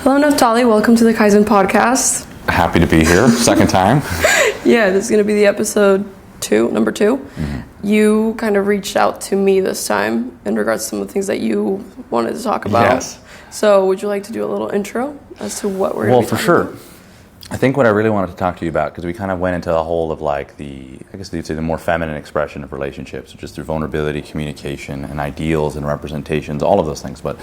Hello, Naftali. Welcome to the Kaizen podcast. Happy to be here, second time. Yeah, this is going to be the number two. Mm-hmm. You kind of reached out to me this time in regards to some of the things that you wanted to talk about. Yes. So would you like to do a little intro as to what we're going to be talking about? I think what I really wanted to talk to you about, because we kind of went into the whole of like the more feminine expression of relationships, just through vulnerability, communication, and ideals and representations, all of those things. But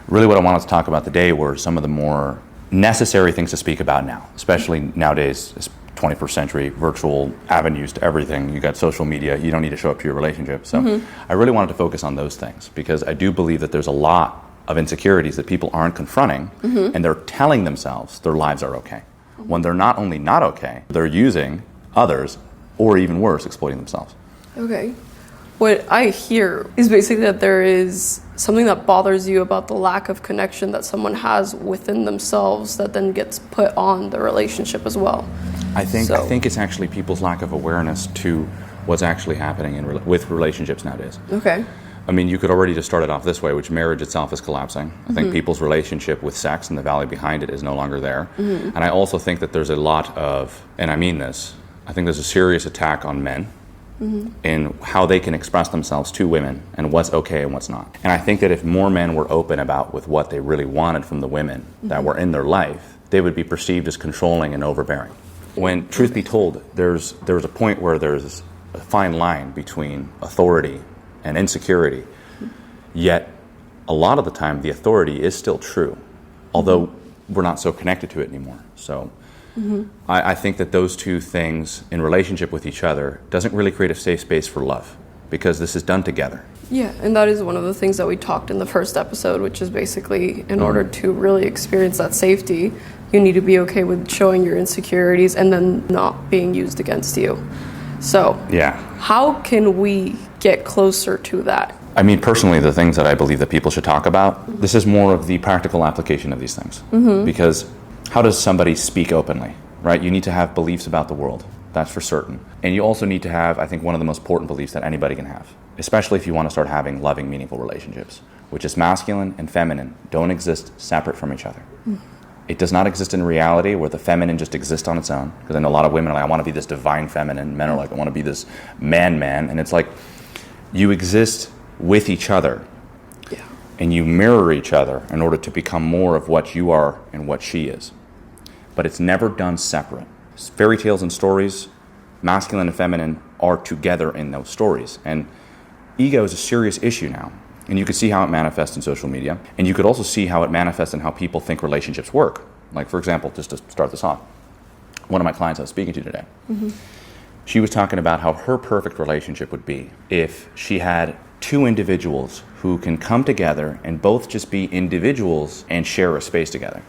really what I wanted to talk about today were some of the more necessary things to speak about now, especially nowadays, 21st century, virtual avenues to everything. You got social media, you don't need to show up to your relationship. So I really wanted to focus on those things, because I do believe that there's a lot of insecurities that people aren't confronting, and they're telling themselves their lives are okay. When they're not only not okay, they're using others, or even worse, exploiting themselves. Okay. What I hear is basically that there is something that bothers you about the lack of connection that someone has within themselves that then gets put on the relationship as well. I think it's actually people's lack of awareness to what's actually happening with relationships nowadays. Okay. I mean, you could already just start it off this way, which marriage itself is collapsing. I think people's relationship with sex and the value behind it is no longer there. And I also think that there's a lot of, and I mean this, I think there's a serious attack on men in how they can express themselves to women and what's okay and what's not. And I think that if more men were open about with what they really wanted from the women that were in their life, they would be perceived as controlling and overbearing. When, truth be told, there's a point where there's a fine line between authority and insecurity, yet a lot of the time the authority is still true, although we're not so connected to it anymore. So I think that those two things in relationship with each other doesn't really create a safe space for love, because this is done together. Yeah, and that is one of the things that we talked in the first episode, which is basically in order to really experience that safety, you need to be okay with showing your insecurities and then not being used against you. So how can we get closer to that? I mean, personally, the things that I believe that people should talk about, this is more of the practical application of these things. Because how does somebody speak openly, right? You need to have beliefs about the world, that's for certain. And you also need to have, I think, one of the most important beliefs that anybody can have, especially if you want to start having loving, meaningful relationships, which is masculine and feminine don't exist separate from each other. It does not exist in reality where the feminine just exists on its own. Because I know a lot of women are like, I want to be this divine feminine. Men are like, I want to be this man. And it's like, you exist with each other. Yeah. And you mirror each other in order to become more of what you are and what she is. But it's never done separate. Fairy tales and stories, masculine and feminine are together in those stories. And ego is a serious issue now. And you can see how it manifests in social media. And you could also see how it manifests in how people think relationships work. Like, for example, just to start this off, one of my clients I was speaking to today, she was talking about how her perfect relationship would be if she had two individuals who can come together and both just be individuals and share a space together.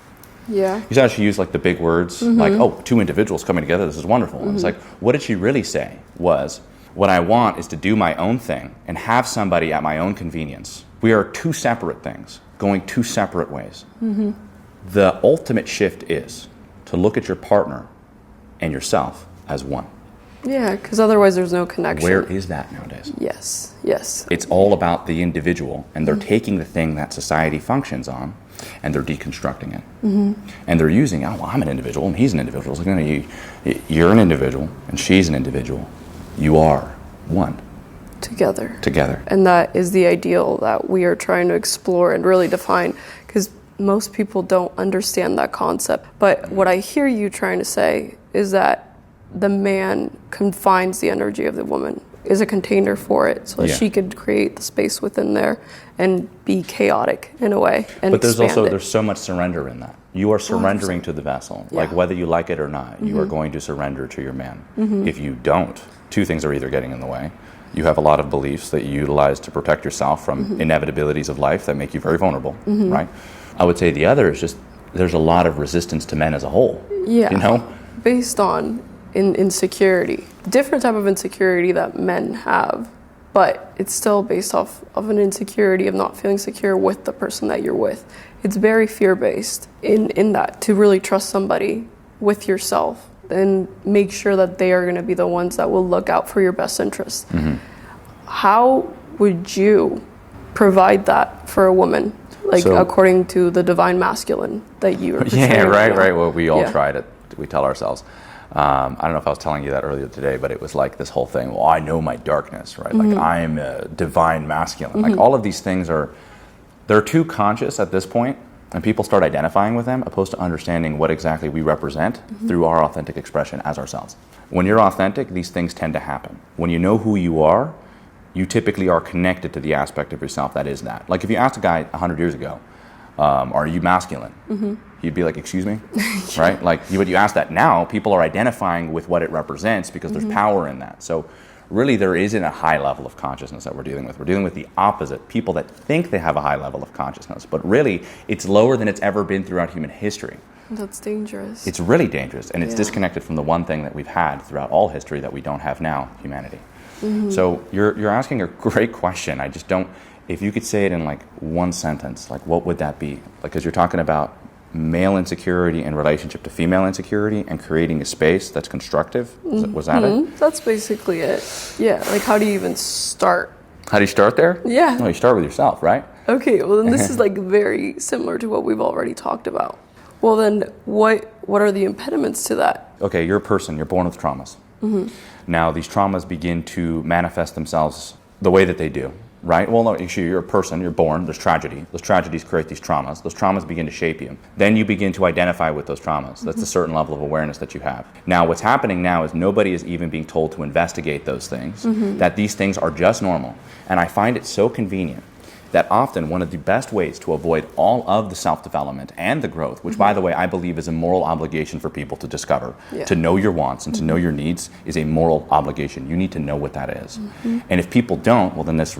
Yeah. You saw how she used like the big words, like, oh, two individuals coming together, this is wonderful. And it's like, what did she really say was, what I want is to do my own thing and have somebody at my own convenience. We are two separate things, going two separate ways. The ultimate shift is to look at your partner and yourself as one. Yeah, because otherwise there's no connection. Where is that nowadays? Yes. It's all about the individual, and they're taking the thing that society functions on, and they're deconstructing it. And they're using, oh, well, I'm an individual, and he's an individual. It's like, no, you're an individual, and she's an individual. You are one. Together. And that is the ideal that we are trying to explore and really define, because most people don't understand that concept. But what I hear you trying to say is that the man confines the energy of the woman, is a container for it, so that she could create the space within there and be chaotic in a way. And but there's so much surrender in that. You are surrendering 100%. To the vessel. Like, whether you like it or not, you are going to surrender to your man. If you don't, two things are either getting in the way. You have a lot of beliefs that you utilize to protect yourself from inevitabilities of life that make you very vulnerable, right? I would say the other is just, there's a lot of resistance to men as a whole. Yeah. You know? Based on insecurity. Different type of insecurity that men have, but it's still based off of an insecurity of not feeling secure with the person that you're with. It's very fear-based in that, to really trust somebody with yourself and make sure that they are going to be the ones that will look out for your best interest. How would you provide that for a woman Like according to the divine masculine that you were portraying. Yeah, right. Well, we all try to, we tell ourselves. I don't know if I was telling you that earlier today, but it was like this whole thing, well, I know my darkness, right? Like I'm a divine masculine. Like all of these things they're too conscious at this point, and people start identifying with them opposed to understanding what exactly we represent through our authentic expression as ourselves. When you're authentic, these things tend to happen. When you know who you are, you typically are connected to the aspect of yourself that is that. Like if you asked a guy 100 years ago, are you masculine? He'd be like, excuse me? Right? Like when you ask that now, people are identifying with what it represents because there's power in that. So really there isn't a high level of consciousness that we're dealing with. We're dealing with the opposite, people that think they have a high level of consciousness, but really it's lower than it's ever been throughout human history. That's dangerous. It's really dangerous, and it's disconnected from the one thing that we've had throughout all history that we don't have now, humanity. So you're asking a great question. I just don't, if you could say it in like one sentence, like what would that be? Because you're talking about male insecurity in relationship to female insecurity and creating a space that's constructive. Was that it? That's basically it. Yeah, like how do you even start? How do you start there? Yeah. No, you start with yourself, right? Okay, well then this is like very similar to what we've already talked about. Well then, what are the impediments to that? Okay, you're a person, you're born with traumas. Now these traumas begin to manifest themselves the way that they do. Right? Well, no, actually, you're a person, you're born, there's tragedy. Those tragedies create these traumas. Those traumas begin to shape you. Then you begin to identify with those traumas. That's a certain level of awareness that you have. Now, what's happening now is nobody is even being told to investigate those things, that these things are just normal. And I find it so convenient that often one of the best ways to avoid all of the self-development and the growth, which by the way I believe is a moral obligation for people to discover, to know your wants and to know your needs is a moral obligation. You need to know what that is. And if people don't, well then this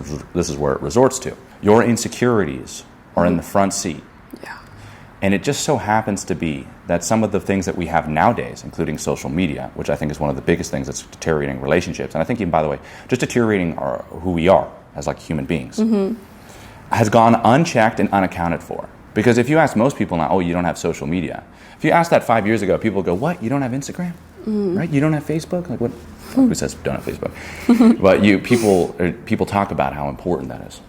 is where it resorts to. Your insecurities are in the front seat. And it just so happens to be that some of the things that we have nowadays, including social media, which I think is one of the biggest things that's deteriorating relationships, and I think even, by the way, just deteriorating who we are as like human beings, has gone unchecked and unaccounted for. Because if you ask most people now, oh, you don't have social media. If you asked that 5 years ago, people go, what, you don't have Instagram? Right? You don't have Facebook? Like what? Who says don't have Facebook? But people talk about how important that is.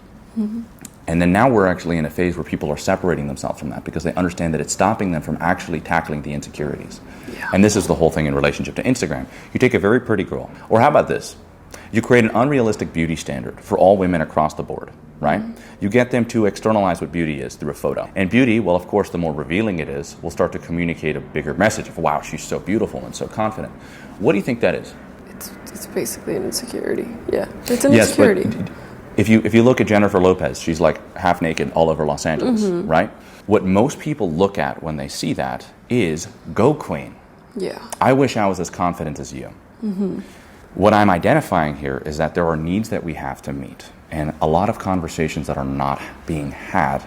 And then now we're actually in a phase where people are separating themselves from that because they understand that it's stopping them from actually tackling the insecurities. And this is the whole thing in relationship to Instagram. You take a very pretty girl, or how about this? You create an unrealistic beauty standard for all women across the board, right? You get them to externalize what beauty is through a photo. And beauty, well, of course, the more revealing it is, will start to communicate a bigger message of, wow, she's so beautiful and so confident. What do you think that is? It's basically an insecurity. Yeah, it's an insecurity. But if you look at Jennifer Lopez, she's like half naked all over Los Angeles, right? What most people look at when they see that is, go queen. Yeah. I wish I was as confident as you. What I'm identifying here is that there are needs that we have to meet and a lot of conversations that are not being had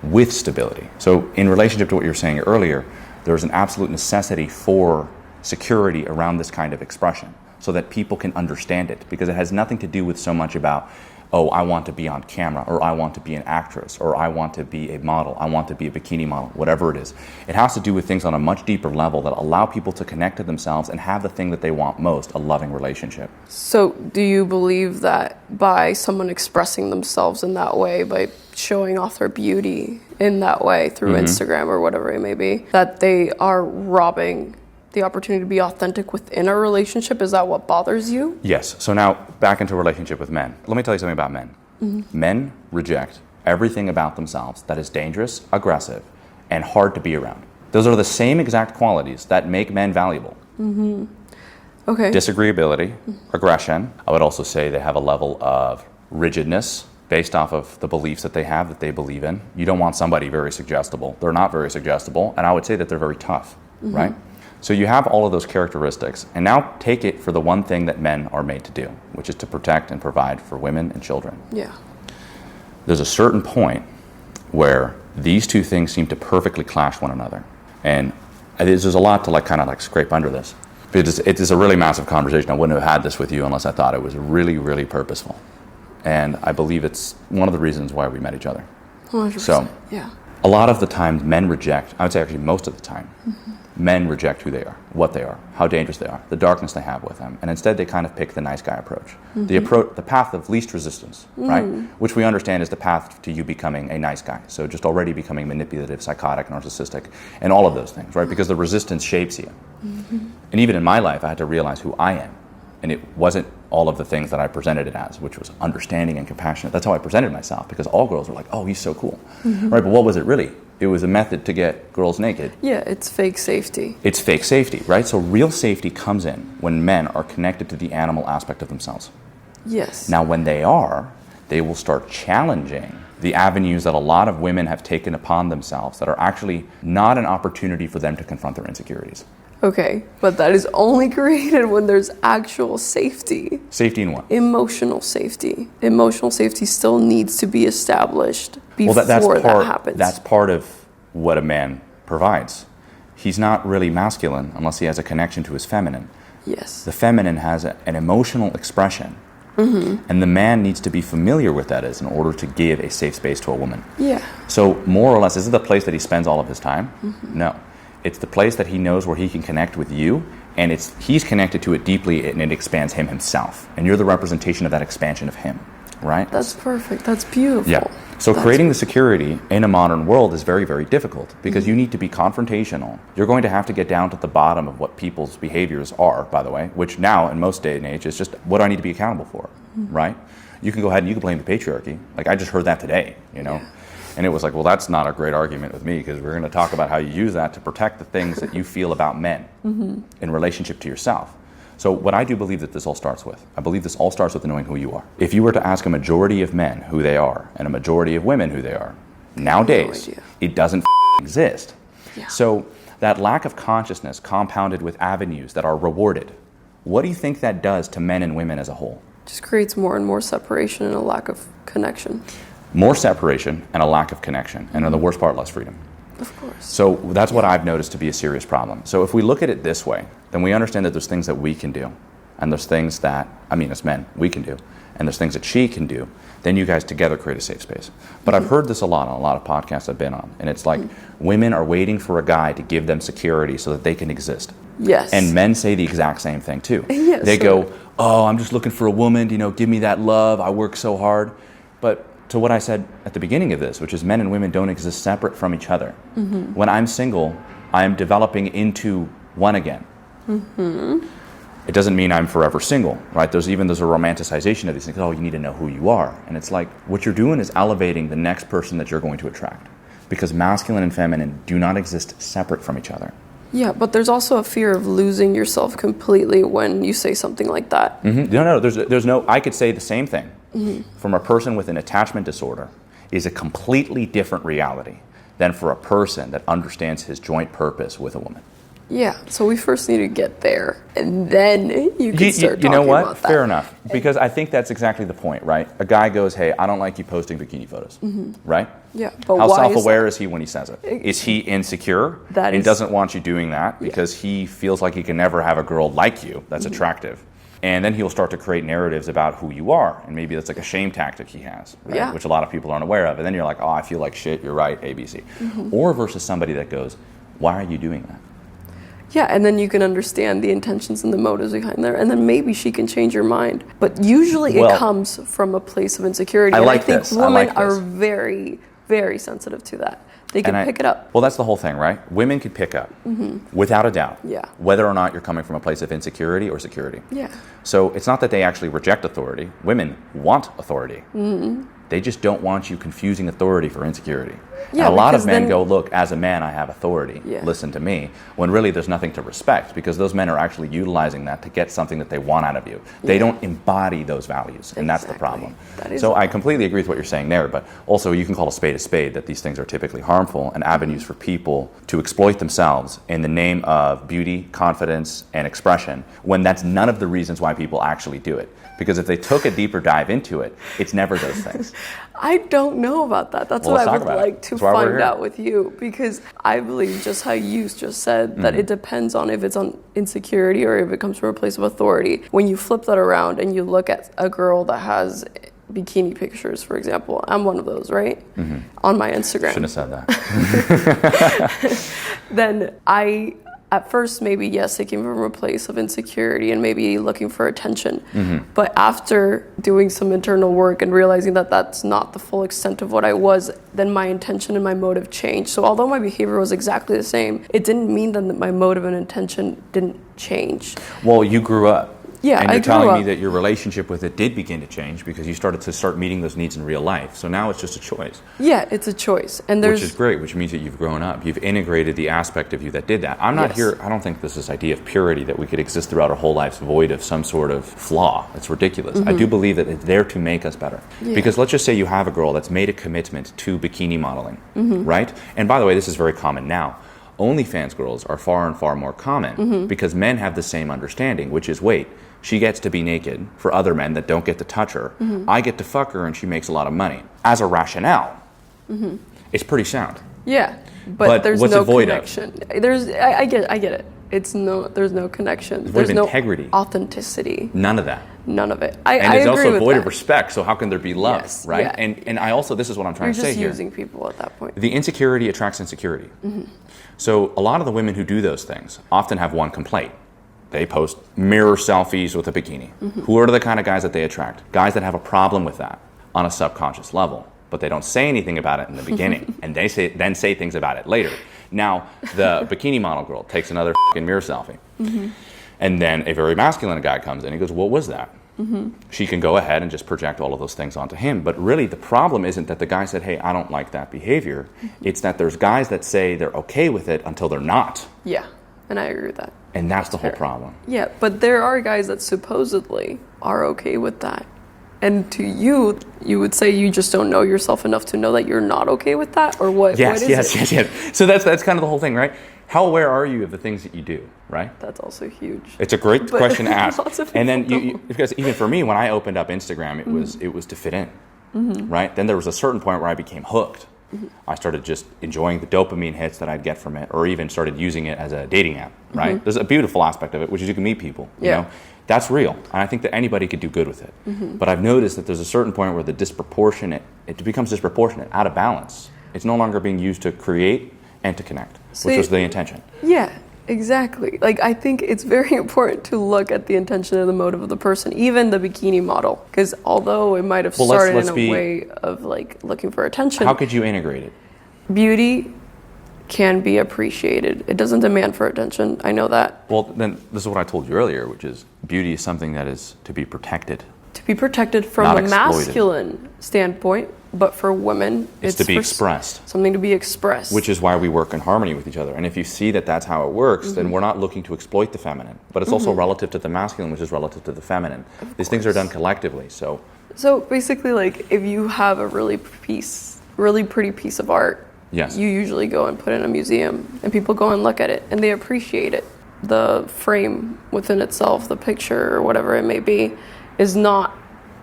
with stability. So in relationship to what you were saying earlier, there's an absolute necessity for security around this kind of expression so that people can understand it, because it has nothing to do with so much about, oh, I want to be on camera, or I want to be an actress, or I want to be a model, I want to be a bikini model, whatever it is. It has to do with things on a much deeper level that allow people to connect to themselves and have the thing that they want most, a loving relationship. So do you believe that by someone expressing themselves in that way, by showing off their beauty in that way through Instagram or whatever it may be, that they are robbing the opportunity to be authentic within a relationship? Is that what bothers you? Yes. So now back into a relationship with men. Let me tell you something about men. Men reject everything about themselves that is dangerous, aggressive, and hard to be around. Those are the same exact qualities that make men valuable. Okay. Disagreeability, aggression. I would also say they have a level of rigidness based off of the beliefs that they have, that they believe in. You don't want somebody very suggestible. They're not very suggestible, and I would say that they're very tough, right? So you have all of those characteristics, and now take it for the one thing that men are made to do, which is to protect and provide for women and children. Yeah. There's a certain point where these two things seem to perfectly clash one another. And there's a lot to kind of scrape under this. It is a really massive conversation. I wouldn't have had this with you unless I thought it was really, really purposeful. And I believe it's one of the reasons why we met each other. 100%. So, yeah. A lot of the times men reject, I would say actually most of the time, men reject who they are, what they are, how dangerous they are, the darkness they have with them, and instead they kind of pick the nice guy approach. The path of least resistance, right? Which we understand is the path to you becoming a nice guy. So just already becoming manipulative, psychotic, narcissistic, and all of those things, right? Because the resistance shapes you. And even in my life, I had to realize who I am. And it wasn't all of the things that I presented it as, which was understanding and compassionate. That's how I presented myself, because all girls were like, oh, he's so cool, right? But what was it really? It was a method to get girls naked. Yeah, it's fake safety. It's fake safety, right? So real safety comes in when men are connected to the animal aspect of themselves. Yes. Now, when they are, they will start challenging the avenues that a lot of women have taken upon themselves that are actually not an opportunity for them to confront their insecurities. Okay, but that is only created when there's actual safety. Safety in what? Emotional safety. Emotional safety still needs to be established before that happens. That's part of what a man provides. He's not really masculine unless he has a connection to his feminine. Yes. The feminine has an emotional expression. And the man needs to be familiar with that in order to give a safe space to a woman. Yeah. So more or less, is it the place that he spends all of his time? No. It's the place that he knows where he can connect with you, and he's connected to it deeply, and it expands him himself. And you're the representation of that expansion of him, right? That's perfect. That's beautiful. Yeah. So creating the security in a modern world is very, very difficult because you need to be confrontational. You're going to have to get down to the bottom of what people's behaviors are, by the way, which now in most day and age is just what do I need to be accountable for, right? You can go ahead and you can blame the patriarchy. Like I just heard that today, you know? Yeah. And it was like, well, that's not a great argument with me because we're going to talk about how you use that to protect the things that you feel about men in relationship to yourself. So what I do believe that this all starts with, I believe this all starts with knowing who you are. If you were to ask a majority of men who they are and a majority of women who they are, nowadays, it doesn't exist. Yeah. So that lack of consciousness compounded with avenues that are rewarded, what do you think that does to men and women as a whole? Just creates more and more separation and a lack of connection. More separation and a lack of connection, and the worst part, less freedom. Of course. So that's what I've noticed to be a serious problem. So if we look at it this way, then we understand that there's things that we can do, and there's things that, as men, we can do, and there's things that she can do. Then you guys together create a safe space. But I've heard this a lot on a lot of podcasts I've been on, and it's like women are waiting for a guy to give them security so that they can exist. Yes. And men say the exact same thing too. Yes, they go, oh, I'm just looking for a woman, give me that love, I work so hard. But to what I said at the beginning of this, which is men and women don't exist separate from each other. When I'm single, I am developing into one again. It doesn't mean I'm forever single, right? There's a romanticization of these things. Oh, you need to know who you are. And it's like, what you're doing is elevating the next person that you're going to attract. Because masculine and feminine do not exist separate from each other. Yeah, but there's also a fear of losing yourself completely when you say something like that. No, there's no, I could say the same thing. From a person with an attachment disorder is a completely different reality than for a person that understands his joint purpose with a woman. Yeah, so we first need to get there, and then you can start talking about that. Fair enough, because I think that's exactly the point, right? A guy goes, hey, I don't like you posting bikini photos, right? Yeah, but how why self-aware is he when he says it? Is he insecure and doesn't want you doing that because he feels like he can never have a girl like you that's attractive? And then he'll start to create narratives about who you are. And maybe that's like a shame tactic he has, right? Which a lot of people aren't aware of. And then you're like, oh, I feel like shit, you're right, ABC. Or versus somebody that goes, why are you doing that? Yeah, and then you can understand the intentions and the motives behind there. And then maybe she can change your mind. But usually it comes from a place of insecurity. I think women are very, very sensitive to that. They can pick it up. Well, that's the whole thing, right? Women can pick up, without a doubt, whether or not you're coming from a place of insecurity or security. Yeah. So it's not that they actually reject authority. Women want authority. They just don't want you confusing authority for insecurity. Yeah, and a lot of men go, look, as a man, I have authority. Yeah. Listen to me. When really there's nothing to respect because those men are actually utilizing that to get something that they want out of you. They don't embody those values, and that's the problem. So I completely agree with what you're saying there, but also you can call a spade that these things are typically harmful and avenues for people to exploit themselves in the name of beauty, confidence, and expression when that's none of the reasons why people actually do it. Because if they took a deeper dive into it, it's never those things. I don't know about that. That's what I would like to find out with you. Because I believe just how you just said that it depends on if it's on insecurity or if it comes from a place of authority. When you flip that around and you look at a girl that has bikini pictures, for example. I'm one of those, right? On my Instagram. Shouldn't have said that. Then at first, maybe, yes, it came from a place of insecurity and maybe looking for attention. But after doing some internal work and realizing that that's not the full extent of what I was, then my intention and my motive changed. So although my behavior was exactly the same, it didn't mean that my motive and intention didn't change. Well, you grew up. Yeah, and you're I grew telling up. me that your relationship with it did begin to change because you started to meeting those needs in real life. So now it's just a choice. Yeah, it's a choice. And which is great, which means that you've grown up. You've integrated the aspect of you that did that. I'm not here, I don't think this idea of purity that we could exist throughout our whole lives void of some sort of flaw. It's ridiculous. I do believe that it's there to make us better. Because let's just say you have a girl that's made a commitment to bikini modeling, right? And by the way, this is very common now. OnlyFans girls are far and far more common because men have the same understanding, which is, wait, she gets to be naked for other men that don't get to touch her. I get to fuck her and she makes a lot of money. As a rationale, it's pretty sound. Yeah, but there's what's no it void connection. I get it. There's no connection. There's no integrity. Authenticity. None of that. None of it. And I it's agree also with void that. of respect, so how can there be love, Yes, right? yeah. And I also, this is what I'm trying to say here. You're just using people at that point. The insecurity attracts insecurity. So a lot of the women who do those things often have one complaint. They post mirror selfies with a bikini. Who are the kind of guys that they attract? Guys that have a problem with that on a subconscious level, but they don't say anything about it in the beginning, and they then say things about it later. Now, the bikini model girl takes another fucking mirror selfie, and then a very masculine guy comes in and goes, what was that? She can go ahead and just project all of those things onto him. But really, the problem isn't that the guy said, hey, I don't like that behavior. It's that there's guys that say they're okay with it until they're not. Yeah, and I agree with that. And that's the whole problem. Yeah, but there are guys that supposedly are okay with that. And to you, you would say you just don't know yourself enough to know that you're not okay with that? Or what? Yes, what is it? yes. So that's kind of the whole thing, right? How aware are you of the things that you do, right? That's also huge. It's a great question to ask. Lots of people And then don't. because even for me, when I opened up Instagram, it was to fit in, right? Then there was a certain point where I became hooked. I started just enjoying the dopamine hits that I'd get from it, or even started using it as a dating app, right? There's a beautiful aspect of it, which is you can meet people, you know? That's real, and I think that anybody could do good with it. But I've noticed that there's a certain point where it becomes disproportionate, out of balance. It's no longer being used to create and to connect, which was the intention. Yeah, exactly. Like, I think it's very important to look at the intention and the motive of the person, even the bikini model, because although it might have started in a way of like looking for attention. How could you integrate it? Beauty can be appreciated. It doesn't demand for attention. I know that. Well, then this is what I told you earlier, which is beauty is something that is to be protected. To be protected from Not a exploited. masculine standpoint, but for women, It's to be expressed. Something to be expressed. Which is why we work in harmony with each other. And if you see that that's how it works, then we're not looking to exploit the feminine. But it's also relative to the masculine, which is relative to the feminine. These things are done collectively. So basically, like, if you have a really pretty piece of art, yes, you usually go and put it in a museum, and people go and look at it, and they appreciate it. The frame within itself, the picture or whatever it may be, is not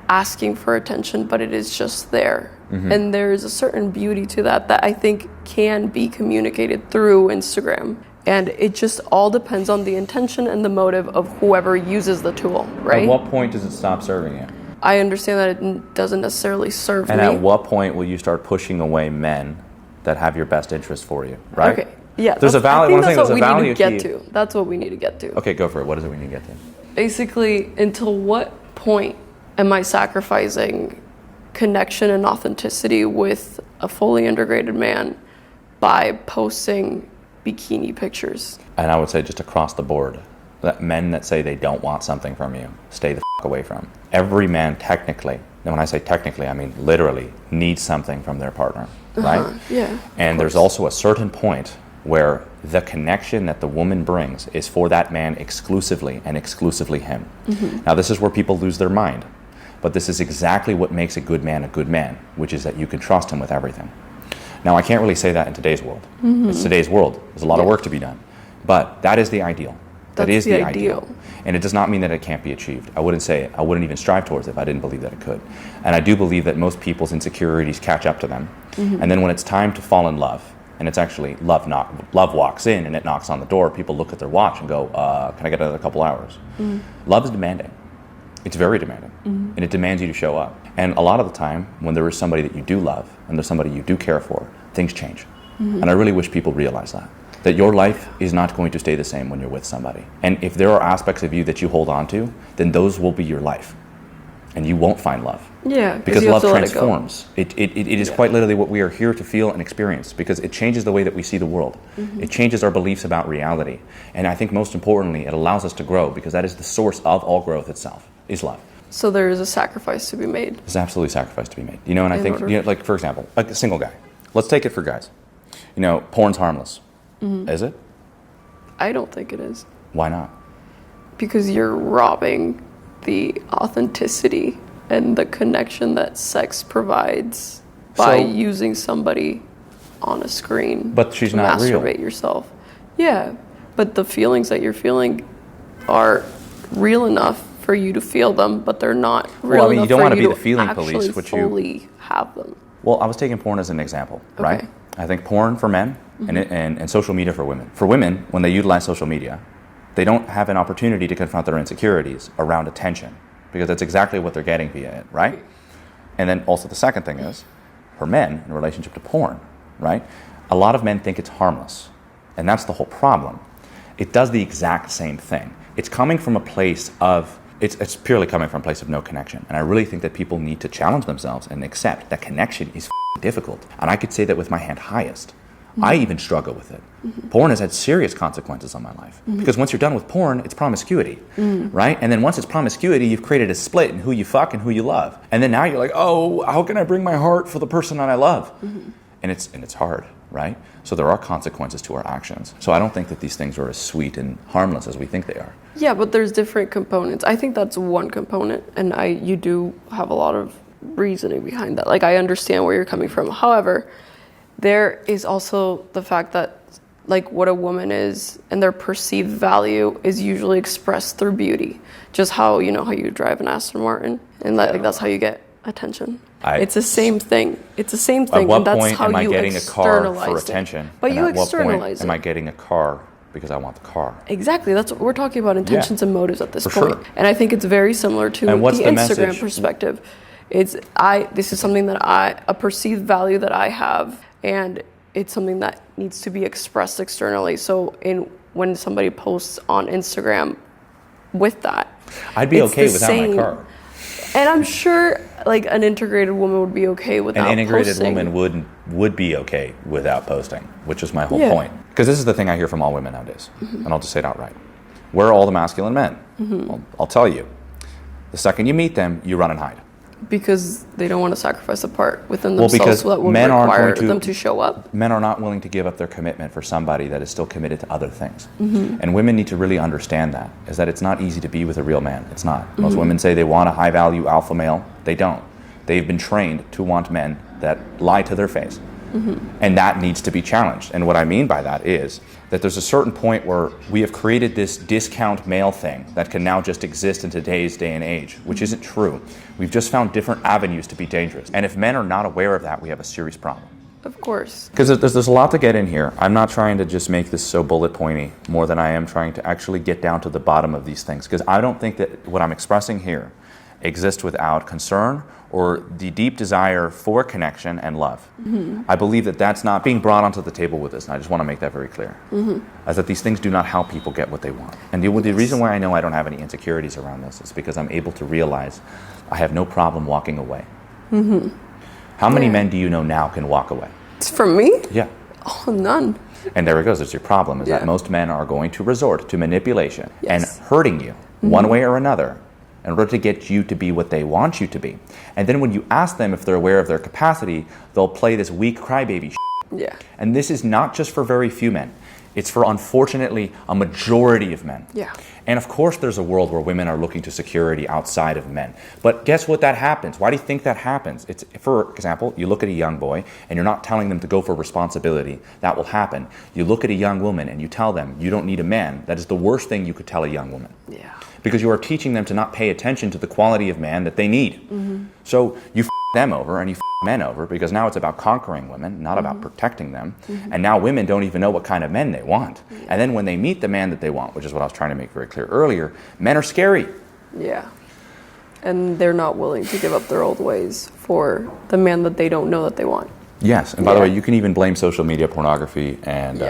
asking for attention, but it is just there. And there's a certain beauty to that I think can be communicated through Instagram. And it just all depends on the intention and the motive of whoever uses the tool, right? At what point does it stop serving you? I understand that it doesn't necessarily serve And me. at what point will you start pushing away men that have your best interest for you, right? Okay, yeah. There's a value. I think that's what we need to get key. to. That's what we need to get to. Okay, go for it. What is it we need to get to? Basically, until what point am I sacrificing connection and authenticity with a fully integrated man by posting bikini pictures? And I would say just across the board, that men that say they don't want something from you, stay the away from. Every man technically, and when I say technically, I mean literally, needs something from their partner, right? Yeah. And there's also a certain point where the connection that the woman brings is for that man exclusively and exclusively him. Now this is where people lose their mind. But this is exactly what makes a good man, which is that you can trust him with everything. Now, I can't really say that in today's world. It's today's world. There's a lot of work to be done. But that is the ideal. That is the ideal. And it does not mean that it can't be achieved. I wouldn't even strive towards it if I didn't believe that it could. And I do believe that most people's insecurities catch up to them. And then when it's time to fall in love, and it's actually love walks in and it knocks on the door, people look at their watch and go, can I get another couple hours? Love is demanding. It's very demanding, and it demands you to show up. And a lot of the time, when there is somebody that you do love, and there's somebody you do care for, things change. And I really wish people realize that. that your life is not going to stay the same when you're with somebody. And if there are aspects of you that you hold on to, then those will be your life. And you won't find love. Yeah. Because love transforms. It is quite literally what we are here to feel and experience, because it changes the way that we see the world. It changes our beliefs about reality. And I think most importantly, it allows us to grow, because that is the source of all growth itself, is love. So there is a sacrifice to be made. There's absolutely sacrifice to be made. And I think, like for example, like a single guy. Let's take it for guys. Porn's harmless. Is it? I don't think it is. Why not? Because you're robbing the authenticity and the connection that sex provides by using somebody on a screen. But she's not real. Masturbate yourself. Yeah, but the feelings that you're feeling are real enough for you to feel them, but they're not real enough you don't for want to you be the feeling police, actually fully have them. Well, I was taking porn as an example, right? I think porn for men and social media for women. For women, when they utilize social media, they don't have an opportunity to confront their insecurities around attention, because that's exactly what they're getting via it, right? And then also the second thing is, for men, in relationship to porn, right? A lot of men think it's harmless, and that's the whole problem. It does the exact same thing. It's coming from a place of, it's purely coming from a place of no connection. And I really think that people need to challenge themselves and accept that connection is difficult. And I could say that with my hand highest. I even struggle with it. Porn has had serious consequences on my life. Because once you're done with porn, it's promiscuity, right? And then once it's promiscuity, you've created a split in who you fuck and who you love. And then now you're like, oh, how can I bring my heart for the person that I love? And it's hard, right? So there are consequences to our actions. So I don't think that these things are as sweet and harmless as we think they are. Yeah, but there's different components. I think that's one component, and you do have a lot of reasoning behind that. Like, I understand where you're coming from. However, there is also the fact that, like, what a woman is and their perceived value is usually expressed through beauty. Just how you drive an Aston Martin, and that's how you get attention. It's the same thing. It's the same thing. At what and that's point how am I you getting a car for externalize attention? But you at what externalize point it. am I getting a car because I want the car? Exactly. That's what we're talking about, intentions and motives at this For point. sure. And I think it's very similar to the Instagram message? perspective. This is something that a perceived value that I have, and it's something that needs to be expressed externally. So when somebody posts on Instagram with that, I'd be okay without my car. And I'm sure like an integrated woman would be okay without posting. An integrated posting. woman would be okay without posting, which is my whole point. Because this is the thing I hear from all women nowadays, and I'll just say it outright. Where are all the masculine men? Well, I'll tell you. The second you meet them, you run and hide. Because they don't want to sacrifice a part within themselves that would require them to show up. Men are not willing to give up their commitment for somebody that is still committed to other things. And women need to really understand that, is that it's not easy to be with a real man. It's not. Most women say they want a high-value alpha male. They don't. They've been trained to want men that lie to their face. And that needs to be challenged. And what I mean by that is that there's a certain point where we have created this discount male thing that can now just exist in today's day and age, which isn't true. We've just found different avenues to be dangerous. And if men are not aware of that, we have a serious problem. Of course. Because there's a lot to get in here. I'm not trying to just make this so bullet pointy more than I am trying to actually get down to the bottom of these things. Because I don't think that what I'm expressing here exists without concern or the deep desire for connection and love. I believe that that's not being brought onto the table with us, and I just want to make that very clear. As that these things do not help people get what they want. And the reason why I know I don't have any insecurities around this is because I'm able to realize I have no problem walking away. How many men do you know now can walk away? It's from me? Yeah. Oh, none. And there it goes. It's your problem, is that most men are going to resort to manipulation and hurting you one way or another in order to get you to be what they want you to be. And then when you ask them if they're aware of their capacity, they'll play this weak crybaby shit. Yeah. And this is not just for very few men. It's for, unfortunately, a majority of men. Yeah. And of course there's a world where women are looking to security outside of men. But guess what that happens? Why do you think that happens? It's, for example, you look at a young boy and you're not telling them to go for responsibility. That will happen. You look at a young woman and you tell them you don't need a man. That is the worst thing you could tell a young woman. Yeah. Because you are teaching them to not pay attention to the quality of man that they need. So you them over and you men over because now it's about conquering women, not about protecting them. And now women don't even know what kind of men they want. And then when they meet the man that they want, which is what I was trying to make very clear earlier, men are scary. Yeah. And they're not willing to give up their old ways for the man that they don't know that they want. Yes, and by the way, you can even blame social media, pornography, and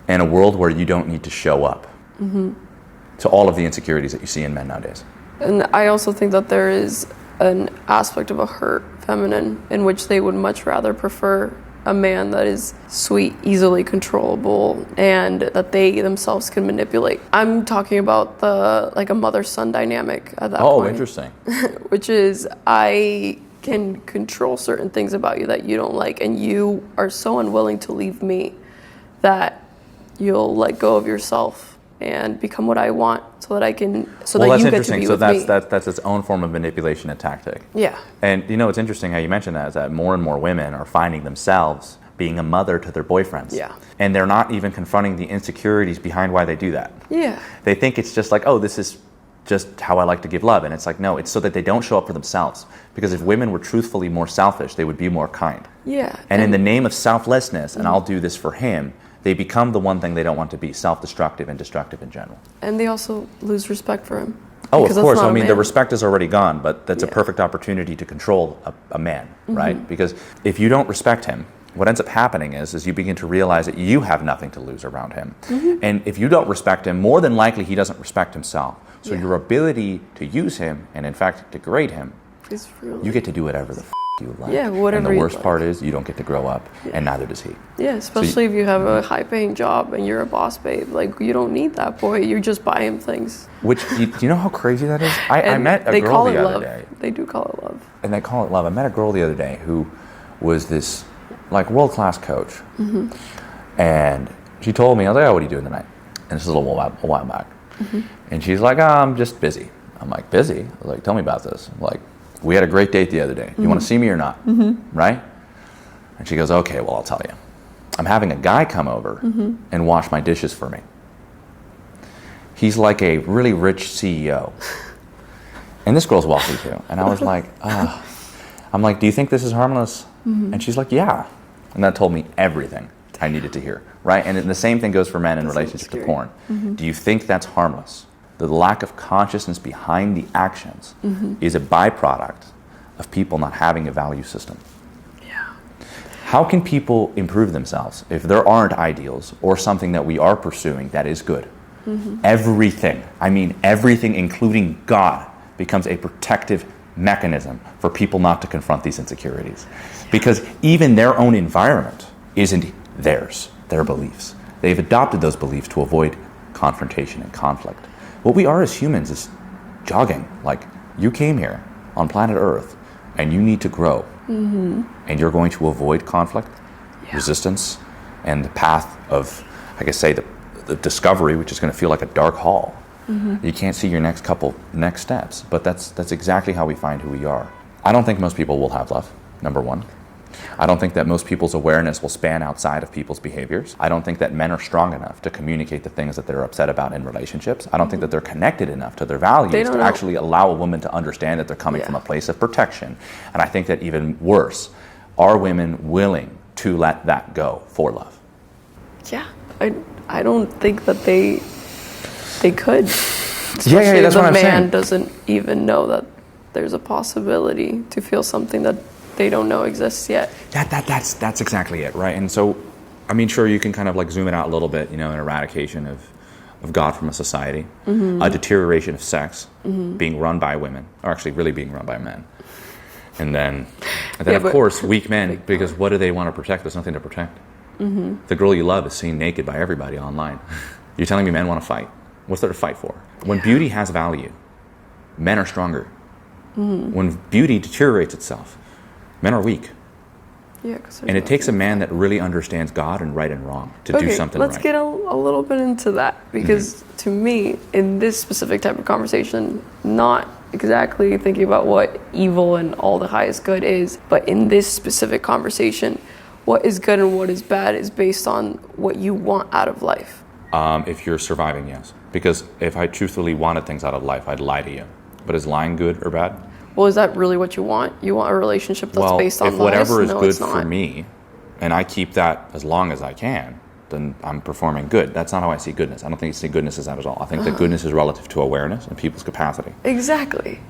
and a world where you don't need to show up to all of the insecurities that you see in men nowadays. And I also think that there is an aspect of a hurt feminine in which they would much rather prefer a man that is sweet, easily controllable, and that they themselves can manipulate. I'm talking about a mother-son dynamic at that point. Oh, interesting. Which is, I can control certain things about you that you don't like, and you are so unwilling to leave me that you'll let go of yourself and become what I want, so that I can, so that you get to be with me. So that's its own form of manipulation and tactic. Yeah. And it's interesting how you mentioned that, is that more and more women are finding themselves being a mother to their boyfriends. Yeah. And they're not even confronting the insecurities behind why they do that. Yeah. They think it's just like, oh, this is just how I like to give love. And it's like, no, it's so that they don't show up for themselves. Because if women were truthfully more selfish, they would be more kind. Yeah. And in the name of selflessness, and I'll do this for him, they become the one thing they don't want to be, self-destructive and destructive in general. And they also lose respect for him. Oh, of course. I mean, the respect is already gone, but that's a perfect opportunity to control a man, right? Because if you don't respect him, what ends up happening is you begin to realize that you have nothing to lose around him. And if you don't respect him, more than likely he doesn't respect himself. So your ability to use him, and in fact degrade him, you get to do whatever the you like. Yeah, whatever. And the worst like. part is you don't get to grow up, and neither does he. Yeah, especially if you have a high-paying job and you're a boss babe. Like, you don't need that boy. You just buy him things. Which, do you know how crazy that is? I met a girl the other day. They do call it love. And they call it love. I met a girl the other day who was this world-class coach. And she told me, I was like, oh, what are you doing tonight? And this is a while back. And she's like, oh, I'm just busy. I'm like, busy? I was like, tell me about this. I'm like, we had a great date the other day. You want to see me or not? Right? And she goes, okay, well, I'll tell you. I'm having a guy come over and wash my dishes for me. He's like a really rich CEO. And this girl's wealthy too. And I was like, I'm like, do you think this is harmless? And she's like, yeah. And that told me everything I needed to hear, right? And the same thing goes for men in relationship to porn. Do you think that's harmless? The lack of consciousness behind the actions is a byproduct of people not having a value system. Yeah. How can people improve themselves if there aren't ideals or something that we are pursuing that is good? Everything, I mean everything, including God, becomes a protective mechanism for people not to confront these insecurities. Because even their own environment isn't theirs, their beliefs. They've adopted those beliefs to avoid confrontation and conflict. What we are as humans is jogging. Like, you came here on planet Earth and you need to grow. And you're going to avoid conflict, resistance, and the path of, I guess, say, the discovery, which is going to feel like a dark hall. You can't see your next steps, but that's exactly how we find who we are. I don't think most people will have love, number one. I don't think that most people's awareness will span outside of people's behaviors. I don't think that men are strong enough to communicate the things that they're upset about in relationships. I don't think that they're connected enough to their values to actually allow a woman to understand that they're coming from a place of protection. And I think that even worse, are women willing to let that go for love? Yeah, I don't think that they could. Yeah, that's what I'm saying. The man doesn't even know that there's a possibility to feel something that they don't know exists yet. That's exactly it, right? And so, I mean, sure, you can kind of like zoom it out a little bit, an eradication of God from a society, a deterioration of sex being run by women, or actually really being run by men. And then of course, weak men, because what do they want to protect? There's nothing to protect. The girl you love is seen naked by everybody online. You're telling me men want to fight? What's there to fight for? When beauty has value, men are stronger. When beauty deteriorates itself, men are weak. Yeah, and it takes a man that really understands God and right and wrong to do something right. Let's get a little bit into that, because to me, in this specific type of conversation, not exactly thinking about what evil and all the highest good is, but in this specific conversation, what is good and what is bad is based on what you want out of life. If you're surviving, yes. Because if I truthfully wanted things out of life, I'd lie to you. But is lying good or bad? Well, is that really what you want? You want a relationship that's based on lies? If whatever is good for me, and I keep that as long as I can, then I'm performing good. That's not how I see goodness. I don't think I see goodness as that at all. I think that goodness is relative to awareness and people's capacity. Exactly.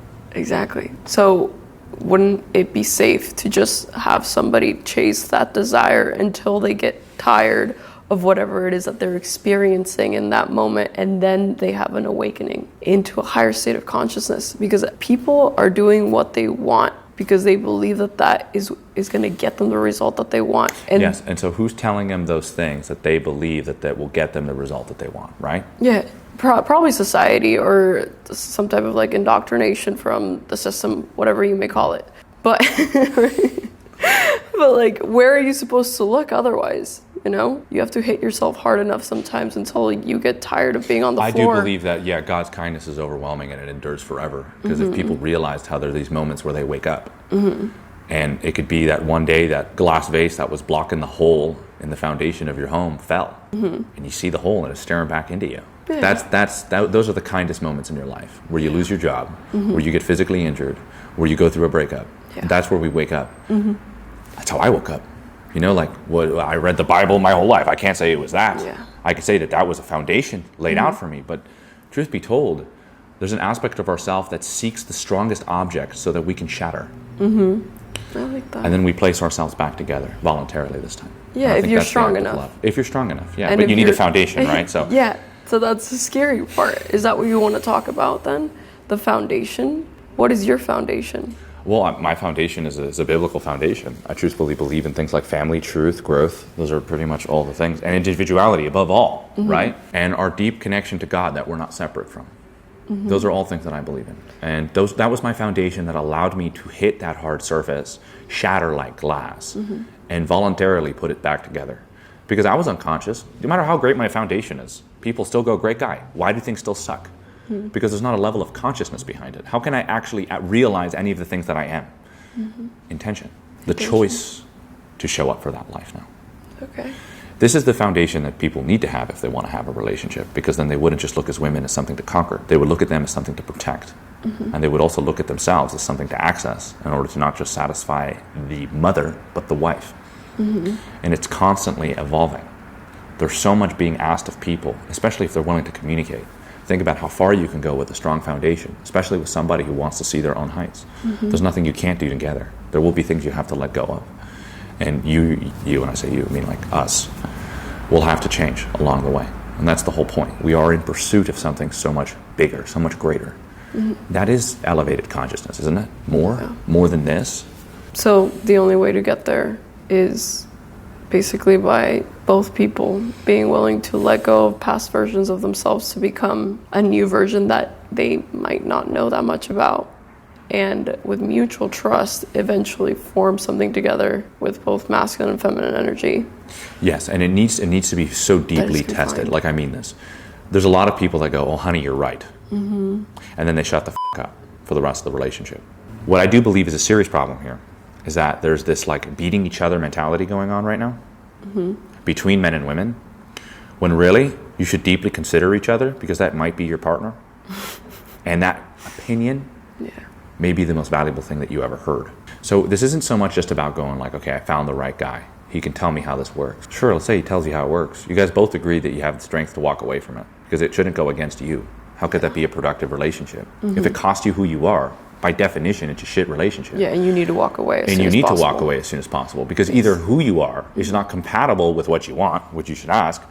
So wouldn't it be safe to just have somebody chase that desire until they get tired of whatever it is that they're experiencing in that moment, and then they have an awakening into a higher state of consciousness, because people are doing what they want because they believe that is going to get them the result that they want. And yes, and so who's telling them those things that they believe that will get them the result that they want, right? Yeah, probably society or some type of like indoctrination from the system, whatever you may call it. But but like, where are you supposed to look otherwise? You know, you have to hit yourself hard enough sometimes until you get tired of being on the floor. I do believe that, yeah, God's kindness is overwhelming and it endures forever. Because if people realized how there are these moments where they wake up, and it could be that one day that glass vase that was blocking the hole in the foundation of your home fell, and you see the hole and it's staring back into you. Yeah. Those are the kindest moments in your life, where you lose your job, where you get physically injured, where you go through a breakup. Yeah. That's where we wake up. That's how I woke up. You know, like, I read the Bible my whole life. I can't say it was that. Yeah. I could say that was a foundation laid out for me. But truth be told, there's an aspect of ourself that seeks the strongest object so that we can shatter. I like that. And then we place ourselves back together voluntarily this time. Yeah, if you're strong enough. If you're strong enough, yeah. But you need a foundation, right? So yeah, so that's the scary part. Is that what you want to talk about then? The foundation? What is your foundation? Well, my foundation is a biblical foundation. I truthfully believe in things like family, truth, growth. Those are pretty much all the things. And individuality above all, right? And our deep connection to God that we're not separate from. Those are all things that I believe in. And that was my foundation that allowed me to hit that hard surface, shatter like glass, and voluntarily put it back together. Because I was unconscious. No matter how great my foundation is, people still go, great guy. Why do things still suck? Because there's not a level of consciousness behind it. How can I actually realize any of the things that I am? Intention. The choice to show up for that life now. Okay. This is the foundation that people need to have if they want to have a relationship, because then they wouldn't just look as women as something to conquer. They would look at them as something to protect. And they would also look at themselves as something to access in order to not just satisfy the mother, but the wife. And it's constantly evolving. There's so much being asked of people, especially if they're willing to communicate. Think about how far you can go with a strong foundation, especially with somebody who wants to see their own heights. There's nothing you can't do together. There will be things you have to let go of. And you, when I say you, I mean like us, will have to change along the way. And that's the whole point. We are in pursuit of something so much bigger, so much greater. That is elevated consciousness, isn't it? More than this. So the only way to get there is basically by both people being willing to let go of past versions of themselves to become a new version that they might not know that much about. And with mutual trust, eventually form something together with both masculine and feminine energy. Yes, and it needs to be so deeply tested. Like, I mean this. There's a lot of people that go, oh, honey, you're right. And then they shut the up for the rest of the relationship. What I do believe is a serious problem here is that there's this like beating each other mentality going on right now between men and women, when really you should deeply consider each other, because that might be your partner. And that opinion may be the most valuable thing that you ever heard. So this isn't so much just about going like, okay, I found the right guy. He can tell me how this works. Sure, let's say he tells you how it works. You guys both agree that you have the strength to walk away from it, because it shouldn't go against you. How could that be a productive relationship? If it costs you who you are, by definition, it's a shit relationship. Yeah, and you need to walk away as soon as possible. And you need to walk away as soon as possible, because either who you are is not compatible with what you want, which you should ask,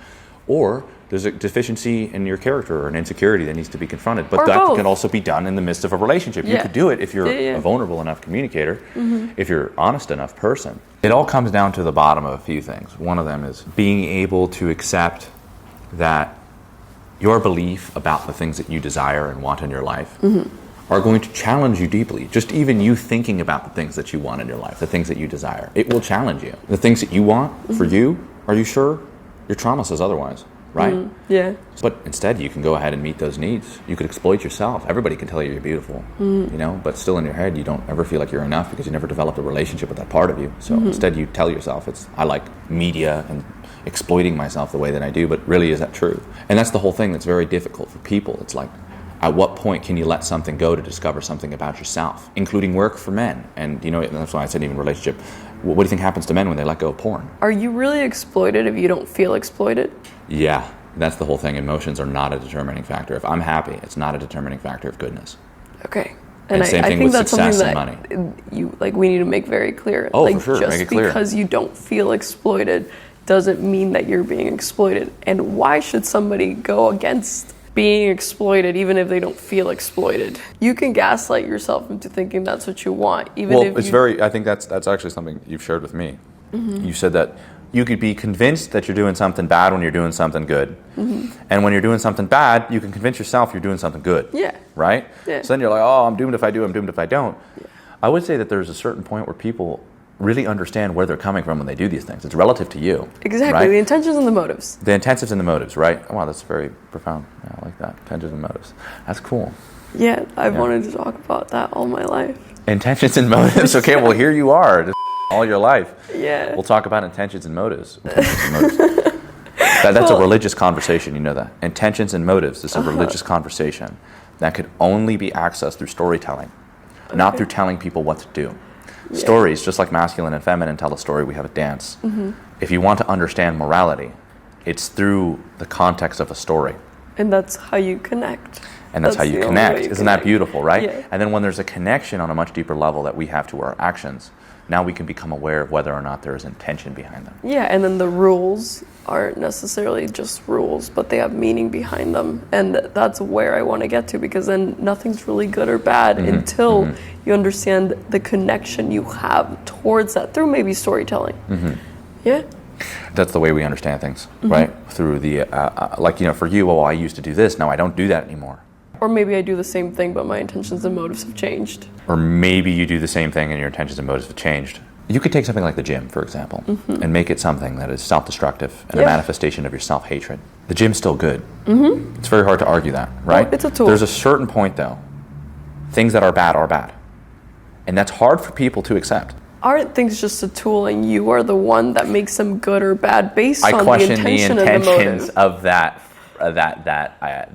or there's a deficiency in your character or an insecurity that needs to be confronted. But that can also be done in the midst of a relationship. You could do it if you're a vulnerable enough communicator, if you're an honest enough person. It all comes down to the bottom of a few things. One of them is being able to accept that your belief about the things that you desire and want in your life are going to challenge you deeply. Just even you thinking about the things that you want in your life, the things that you desire, it will challenge you. The things that you want for you, are you sure? Your trauma says otherwise, right? Yeah. But instead, you can go ahead and meet those needs. You could exploit yourself. Everybody can tell you you're beautiful, you know, but still in your head, you don't ever feel like you're enough because you never developed a relationship with that part of you. So instead, you tell yourself, I like media and exploiting myself the way that I do, but really, is that true? And that's the whole thing that's very difficult for people. It's like, at what point can you let something go to discover something about yourself, including work for men? And, you know, that's why I said even relationship. What do you think happens to men when they let go of porn? Are you really exploited if you don't feel exploited? Yeah, that's the whole thing. Emotions are not a determining factor. If I'm happy, it's not a determining factor of goodness. Okay. And same thing think with that's success something and that money. we need to make very clear. Oh, for sure, just make it clear. Because you don't feel exploited, doesn't mean that you're being exploited. And why should somebody go against being exploited even if they don't feel exploited? You can gaslight yourself into thinking that's what you want, even if I think that's actually something you've shared with me. You said that you could be convinced that you're doing something bad when you're doing something good. And when you're doing something bad, you can convince yourself you're doing something good. Yeah. Right? Yeah. So then you're like, oh, I'm doomed if I do, I'm doomed if I don't. Yeah. I would say that there's a certain point where people really understand where they're coming from when they do these things. It's relative to you. Exactly. Right? The intentions and the motives. The intentions and the motives, right? Oh, wow, that's very profound. Yeah, I like that. Intentions and motives. That's cool. Yeah, I've wanted to talk about that all my life. Intentions and motives. Okay, well, here you are. All your life. Yeah. We'll talk about intentions and motives. That's a religious conversation, you know that. Intentions and motives is a religious conversation that could only be accessed through storytelling, not through telling people what to do. Yeah. Stories, just like masculine and feminine tell a story, we have a dance. If you want to understand morality, it's through the context of a story. And that's how you connect. And that's how you connect. Isn't that beautiful, right? Yeah. And then when there's a connection on a much deeper level that we have to our actions, now we can become aware of whether or not there is intention behind them. Yeah, and then the rules aren't necessarily just rules, but they have meaning behind them. And that's where I want to get to, because then nothing's really good or bad until you understand the connection you have towards that through maybe storytelling. Yeah. That's the way we understand things, right? Through the, for you, I used to do this, now I don't do that anymore. Or maybe I do the same thing, but my intentions and motives have changed. Or maybe you do the same thing and your intentions and motives have changed. You could take something like the gym, for example, and make it something that is self-destructive and a manifestation of your self-hatred. The gym's still good. It's very hard to argue that, right? Well, it's a tool. There's a certain point, though. Things that are bad. And that's hard for people to accept. Aren't things just a tool, and you are the one that makes them good or bad based on the intention and the motive? I question the intentions of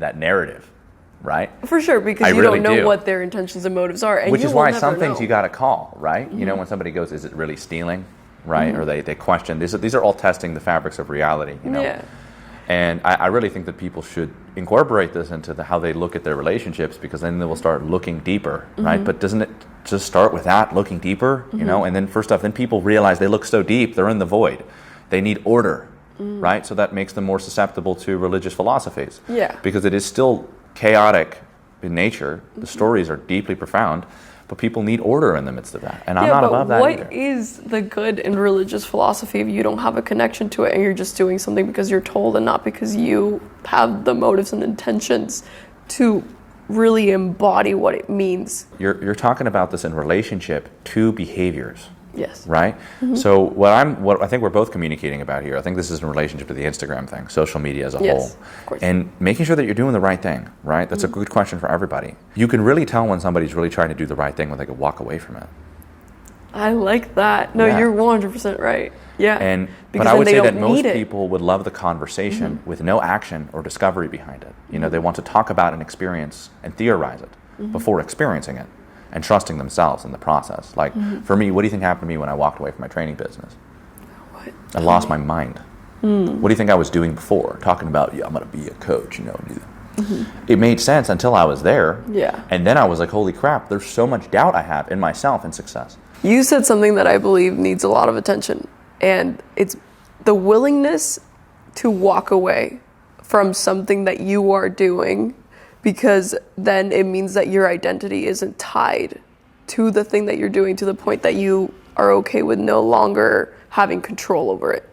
that narrative. Right? For sure, because you don't know what their intentions and motives are. And which is why some know. things you got to call, right? You know, when somebody goes, is it really stealing, right? Or they question, these are all testing the fabrics of reality, you know? Yeah. And I really think that people should incorporate this into how they look at their relationships, because then they will start looking deeper, right? But doesn't it just start with that, looking deeper, you know? And then first off, then people realize they look so deep, they're in the void. They need order, right? So that makes them more susceptible to religious philosophies. Yeah. Because it is still chaotic in nature. The stories are deeply profound, but people need order in the midst of that. And I'm not above that either. What is the good in religious philosophy if you don't have a connection to it and you're just doing something because you're told and not because you have the motives and intentions to really embody what it means? You're talking about this in relationship to behaviors. Yes. Right? So what I think we're both communicating about here, I think this is in relationship to the Instagram thing, social media as a whole. Of course. And making sure that you're doing the right thing, right? That's a good question for everybody. You can really tell when somebody's really trying to do the right thing when they could walk away from it. I like that. No, you're 100% right. Yeah. But I would say that most people would love the conversation with no action or discovery behind it. You know, they want to talk about an experience and theorize it before experiencing it. And trusting themselves in the process. Like, for me, what do you think happened to me when I walked away from my training business? What? I lost my mind. What do you think I was doing before? Talking about, I'm going to be a coach, you know. It made sense until I was there. Yeah. And then I was like, holy crap, there's so much doubt I have in myself and success. You said something that I believe needs a lot of attention. And it's the willingness to walk away from something that you are doing, because then it means that your identity isn't tied to the thing that you're doing to the point that you are okay with no longer having control over it.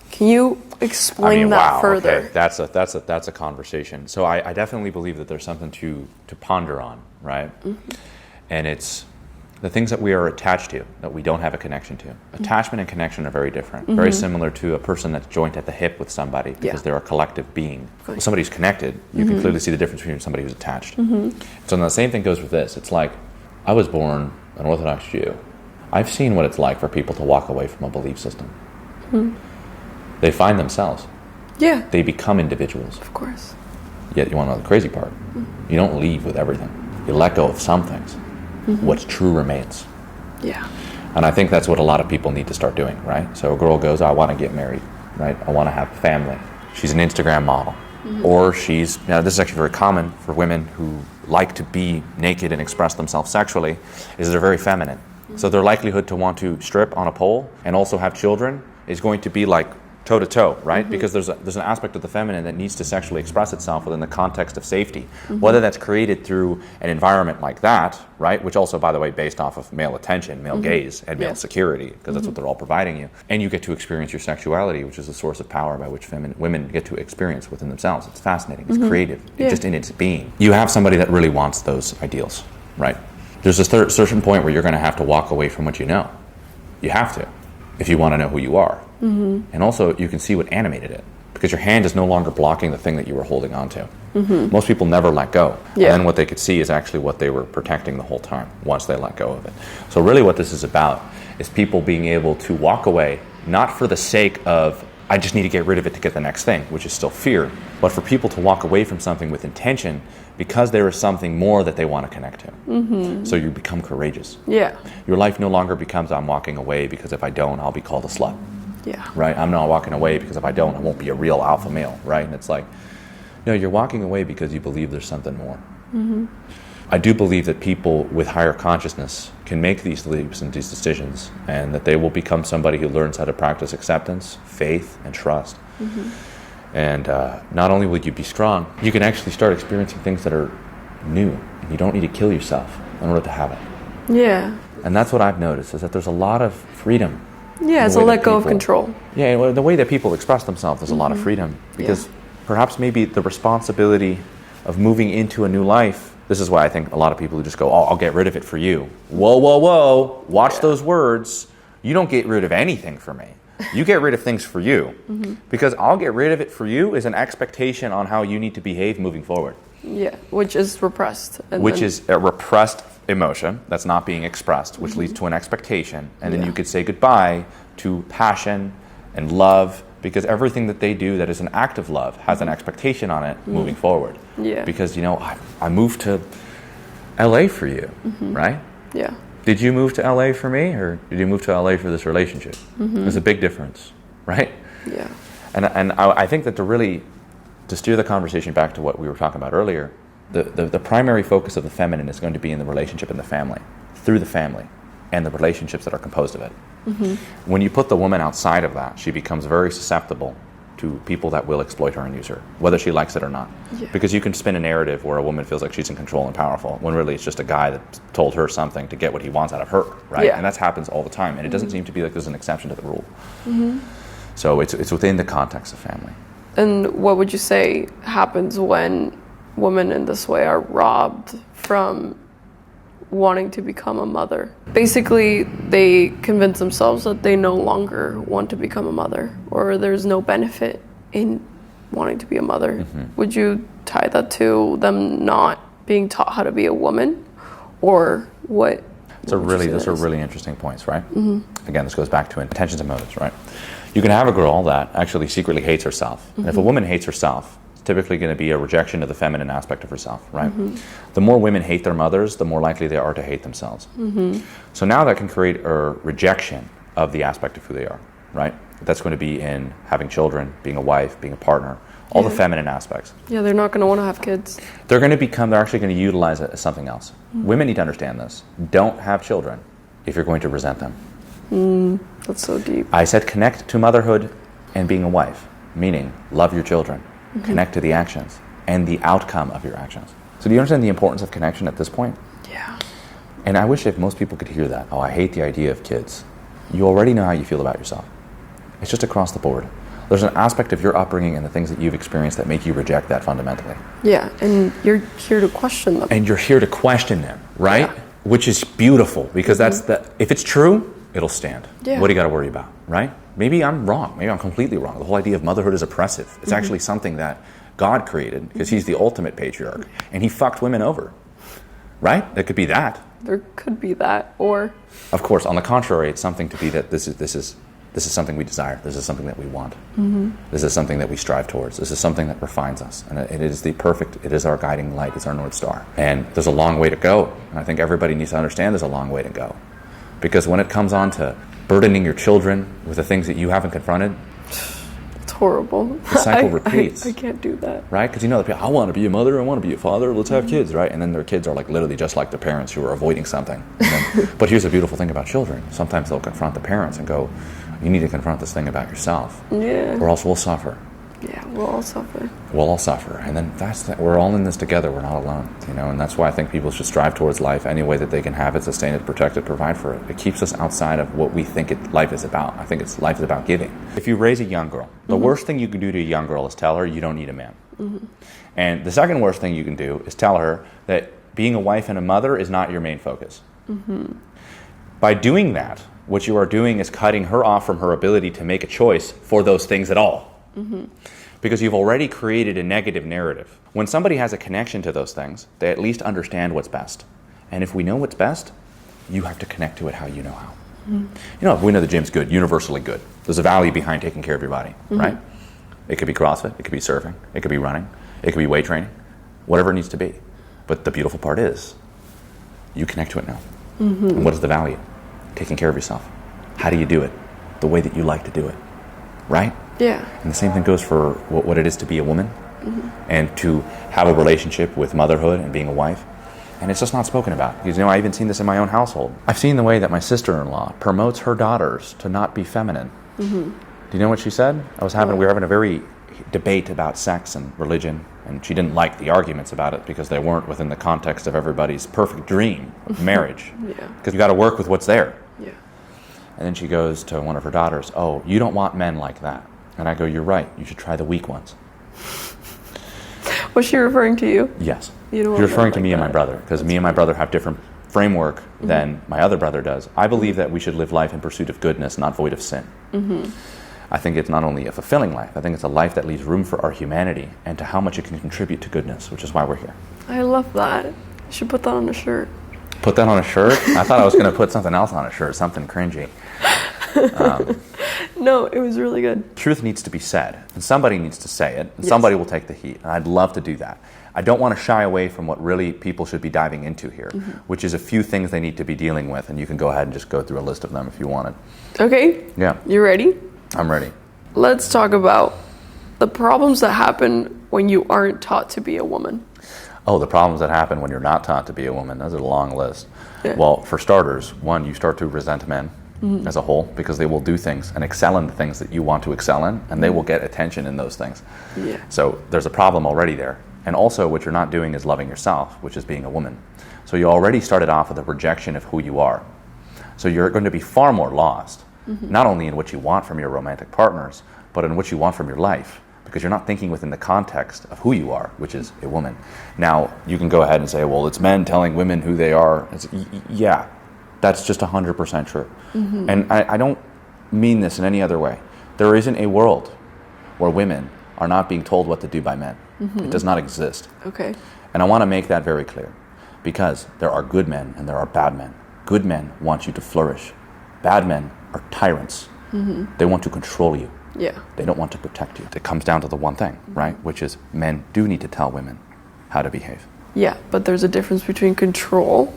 Can you explain that further? Okay. That's a conversation. So I definitely believe that there's something to ponder on, right? And it's the things that we are attached to that we don't have a connection to. Attachment and connection are very different. Very similar to a person that's joined at the hip with somebody because they're a collective being. When somebody's connected, you can clearly see the difference between somebody who's attached. So the same thing goes with this. It's like, I was born an Orthodox Jew. I've seen what it's like for people to walk away from a belief system. They find themselves. Yeah. They become individuals. Of course. Yet you want to know the crazy part? You don't leave with everything. You let go of some things. What's true remains. Yeah. And I think that's what a lot of people need to start doing, right? So a girl goes, I want to get married, right? I want to have a family. She's an Instagram model. Or she's, this is actually very common for women who like to be naked and express themselves sexually, is they're very feminine. So their likelihood to want to strip on a pole and also have children is going to be like toe to toe, right? Because there's an aspect of the feminine that needs to sexually express itself within the context of safety, whether that's created through an environment like that, right? Which also, by the way, based off of male attention, male gaze, and male security, because that's what they're all providing you. And you get to experience your sexuality, which is a source of power by which women get to experience within themselves. It's fascinating. It's creative. It's just in its being. You have somebody that really wants those ideals, right? There's a certain point where you're going to have to walk away from what you know. You have to, if you want to know who you are. And also, you can see what animated it, because your hand is no longer blocking the thing that you were holding on to. Most people never let go. And then what they could see is actually what they were protecting the whole time once they let go of it. So really what this is about is people being able to walk away, not for the sake of, I just need to get rid of it to get the next thing, which is still fear, but for people to walk away from something with intention because there is something more that they want to connect to. So you become courageous. Your life no longer becomes, I'm walking away because if I don't, I'll be called a slut. Right? I'm not walking away because if I don't, I won't be a real alpha male, right? And it's like, no, you're walking away because you believe there's something more. I do believe that people with higher consciousness can make these leaps and these decisions, and that they will become somebody who learns how to practice acceptance, faith, and trust. And not only will you be strong, you can actually start experiencing things that are new, and you don't need to kill yourself in order to have it. And that's what I've noticed, is that there's a lot of freedom. It's a let go of control. The way that people express themselves, there's a lot of freedom, because perhaps maybe the responsibility of moving into a new life, this is why I think a lot of people who just go, oh, I'll get rid of it for you. Whoa, whoa, whoa, watch those words. You don't get rid of anything for me. You get rid of things for you. Because I'll get rid of it for you is an expectation on how you need to behave moving forward. Which is repressed. Which is a repressed emotion that's not being expressed, which leads to an expectation. And then you could say goodbye to passion and love, because everything that they do that is an act of love has an expectation on it moving forward. Because, I moved to LA for you, right? Did you move to LA for me, or did you move to LA for this relationship? There's a big difference, right? And I think that to steer the conversation back to what we were talking about earlier, the primary focus of the feminine is going to be in the relationship in the family, through the family, and the relationships that are composed of it. When you put the woman outside of that, she becomes very susceptible to people that will exploit her and use her, whether she likes it or not. Because you can spin a narrative where a woman feels like she's in control and powerful, when really it's just a guy that told her something to get what he wants out of her, right? And that happens all the time, and it doesn't seem to be like there's an exception to the rule. So it's within the context of family. And what would you say happens when women in this way are robbed from wanting to become a mother? Basically, they convince themselves that they no longer want to become a mother, or there's no benefit in wanting to be a mother. Would you tie that to them not being taught how to be a woman, or what? They're not going to want to have kids. They're actually going to utilize it as something else. Women need to understand this. Don't have children if you're going to resent them. That's so deep. I said connect to motherhood and being a wife, meaning love your children, connect to the actions and the outcome of your actions. So do you understand the importance of connection at this point? And I wish if most people could hear that. Oh, I hate the idea of kids. You already know how you feel about yourself. It's just across the board. There's an aspect of your upbringing and the things that you've experienced that make you reject that fundamentally. And you're here to question them. And you're here to question them, right? Which is beautiful, because if it's true, it'll stand. What do you got to worry about, right? Maybe I'm wrong. Maybe I'm completely wrong. The whole idea of motherhood is oppressive. It's actually something that God created, because he's the ultimate patriarch, and he fucked women over, right? It could be that. There could be that, or... Of course, on the contrary, it's something to be that this is something we desire. This is something that we want. This is something that we strive towards. This is something that refines us. And it is our guiding light. It's our North Star. And there's a long way to go. And I think everybody needs to understand there's a long way to go. Because when it comes on to burdening your children with the things that you haven't confronted, it's horrible. The cycle repeats. I can't do that. Right? Because the people, I want to be a mother, I want to be a father, let's have kids, right? And then their kids are like literally just like their parents who are avoiding something. But here's the beautiful thing about children. Sometimes they'll confront the parents and go, You need to confront this thing about yourself. Yeah. Or else we'll suffer. Yeah, we'll all suffer. We'll all suffer. And then we're all in this together. We're not alone. And that's why I think people should strive towards life any way that they can have it, sustain it, protect it, provide for it. It keeps us outside of what we think life is about. I think life is about giving. If you raise a young girl, the worst thing you can do to a young girl is tell her you don't need a man. And the second worst thing you can do is tell her that being a wife and a mother is not your main focus. By doing that, what you are doing is cutting her off from her ability to make a choice for those things at all. Because you've already created a negative narrative. When somebody has a connection to those things, they at least understand what's best. And if we know what's best, you have to connect to it how you know how. If we know the gym's good, universally good. There's a value behind taking care of your body, right? It could be CrossFit, it could be surfing, it could be running, it could be weight training, whatever it needs to be. But the beautiful part is, you connect to it now. And what is the value? Taking care of yourself. How do you do it? The way that you like to do it, right? Yeah. And the same thing goes for what it is to be a woman and to have a relationship with motherhood and being a wife. And it's just not spoken about. Because, I've even seen this in my own household. I've seen the way that my sister-in-law promotes her daughters to not be feminine. Do you know what she said? We were having a very debate about sex and religion, and she didn't like the arguments about it because they weren't within the context of everybody's perfect dream of marriage. Because you got to work with what's there. And then she goes to one of her daughters, "Oh, you don't want men like that." And I go, "You're right. You should try the weak ones." Was she referring to you? Yes. You don't She's referring to like me and that. my brother, because me and my brother have different framework than my other brother does. I believe that we should live life in pursuit of goodness, not void of sin. I think it's not only a fulfilling life, I think it's a life that leaves room for our humanity and to how much it can contribute to goodness, which is why we're here. I love that. You should put that on a shirt. Put that on a shirt? I thought I was going to put something else on a shirt, something cringy. No, it was really good. Truth needs to be said, and somebody needs to say it, and somebody will take the heat, and I'd love to do that. I don't want to shy away from what really people should be diving into here, which is a few things they need to be dealing with, and you can go ahead and just go through a list of them if you wanted. Okay. Yeah. You ready? I'm ready. Let's talk about the problems that happen when you aren't taught to be a woman. Oh, the problems that happen when you're not taught to be a woman. Those are a long list. Yeah. Well, for starters, one, you start to resent men as a whole because they will do things and excel in the things that you want to excel in, and they will get attention in those things. Yeah. So there's a problem already there. And also what you're not doing is loving yourself, which is being a woman. So you already started off with a rejection of who you are. So you're going to be far more lost, not only in what you want from your romantic partners, but in what you want from your life, because you're not thinking within the context of who you are, which is a woman. Now, you can go ahead and say, well, it's men telling women who they are. Yeah, that's just 100% true. And I don't mean this in any other way. There isn't a world where women are not being told what to do by men. It does not exist. Okay. And I want to make that very clear, because there are good men and there are bad men. Good men want you to flourish. Bad men are tyrants. They want to control you. Yeah. They don't want to protect you. It comes down to the one thing, right? Which is men do need to tell women how to behave. Yeah, but there's a difference between control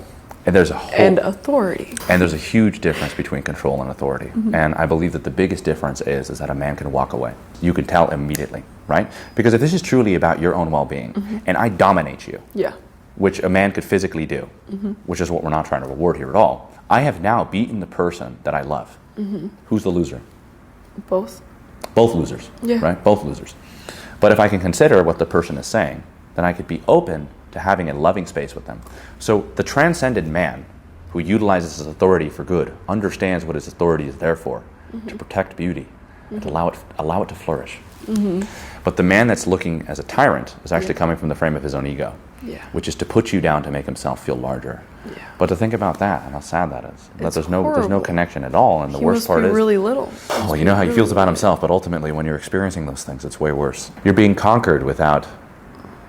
And there's and authority. And there's a huge difference between control and authority. And I believe that the biggest difference is that a man can walk away. You can tell immediately, right? Because if this is truly about your own well-being, and I dominate you, Yeah. which a man could physically do, which is what we're not trying to reward here at all, I have now beaten the person that I love. Who's the loser? Both. Both losers, Yeah. right? Both losers. But if I can consider what the person is saying, then I could be open to having a loving space with them. So the transcended man who utilizes his authority for good understands what his authority is there for, to protect beauty and to allow it to flourish. But the man that's looking as a tyrant is actually coming from the frame of his own ego, which is to put you down to make himself feel larger. But to think about that and how sad that is, that there's no horrible. connection at all, and the He worst must part be is really little. well, you know how he feels about himself, but ultimately when you're experiencing those things, it's way worse. You're being conquered without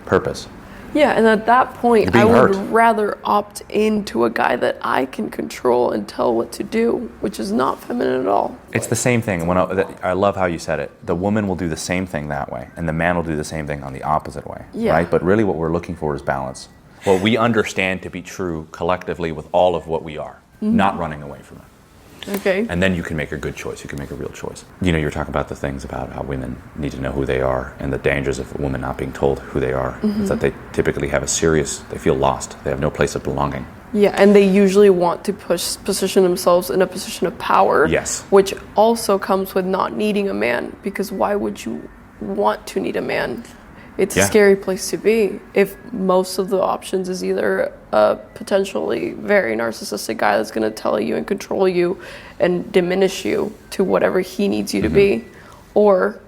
purpose. Yeah, and at that point, You're I being would hurt. rather opt into a guy that I can control and tell what to do, which is not feminine at all. It's the same thing. I love how you said it. The woman will do the same thing that way, and the man will do the same thing on the opposite way, right? But really what we're looking for is balance. What we understand to be true collectively with all of what we are, not running away from it. Okay. And then you can make a good choice. You can make a real choice. You know, you're talking about the things about how women need to know who they are and the dangers of a woman not being told who they are. It's that they typically have they feel lost. They have no place of belonging. Yeah, and they usually want to position themselves in a position of power. Yes. Which also comes with not needing a man, because why would you want to need a man? It's a scary place to be if most of the options is either a potentially very narcissistic guy that's going to tell you and control you and diminish you to whatever he needs you to be, or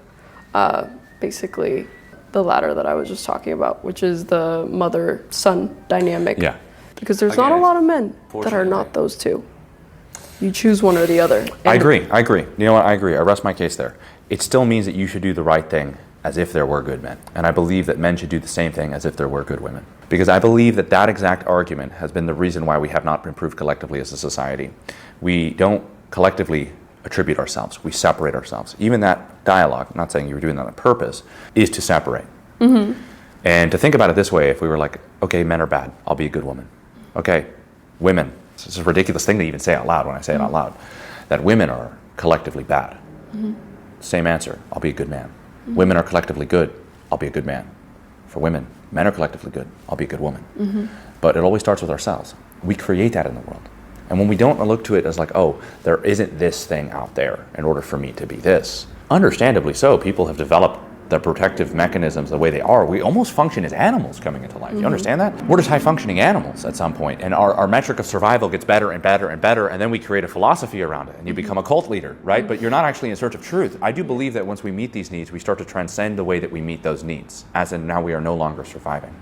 basically the latter that I was just talking about, which is the mother-son dynamic. Yeah. Because there's not a lot of men that are not those two. You choose one or the other. I agree. You know what? I agree. I rest my case there. It still means that you should do the right thing as if there were good men. And I believe that men should do the same thing as if there were good women. Because I believe that that exact argument has been the reason why we have not improved collectively as a society. We don't collectively attribute ourselves. We separate ourselves. Even that dialogue, I'm not saying you were doing that on purpose, is to separate. And to think about it this way, if we were like, okay, men are bad, I'll be a good woman. Okay, women, this is a ridiculous thing to even say out loud when I say it out loud, that women are collectively bad. Same answer, I'll be a good man. Women are collectively good, I'll be a good man. For women, men are collectively good, I'll be a good woman. But it always starts with ourselves. We create that in the world. And when we don't look to it as like, oh, there isn't this thing out there in order for me to be this. Understandably so, people have developed their protective mechanisms the way they are. We almost function as animals coming into life. You understand that? We're just high-functioning animals at some point, and our metric of survival gets better and better and better, and then we create a philosophy around it, and you become a cult leader, right? But you're not actually in search of truth. I do believe that once we meet these needs, we start to transcend the way that we meet those needs, as in now we are no longer surviving.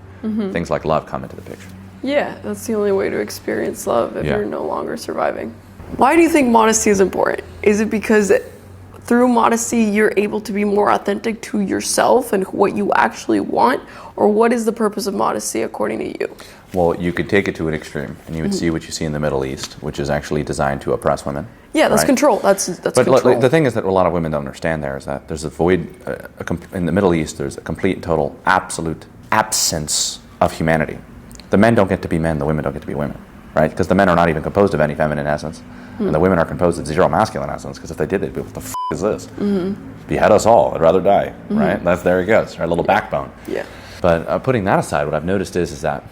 Things like love come into the picture. Yeah, that's the only way to experience love if you're no longer surviving. Why do you think modesty is important? Is it because through modesty you're able to be more authentic to yourself and what you actually want? Or what is the purpose of modesty according to you? Well, you could take it to an extreme, and you would see what you see in the Middle East, which is actually designed to oppress women. Yeah, that's control. That's but control. The thing is that a lot of women don't understand there is that there's a void, in the Middle East, there's a complete and total absolute absence of humanity. The men don't get to be men, the women don't get to be women, right? Because the men are not even composed of any feminine essence, and the women are composed of zero masculine essence, because if they did, they'd be, what the f*** is this? Behead us all, I'd rather die, right? There he goes, right? A little backbone. Yeah. But putting that aside, what I've noticed is that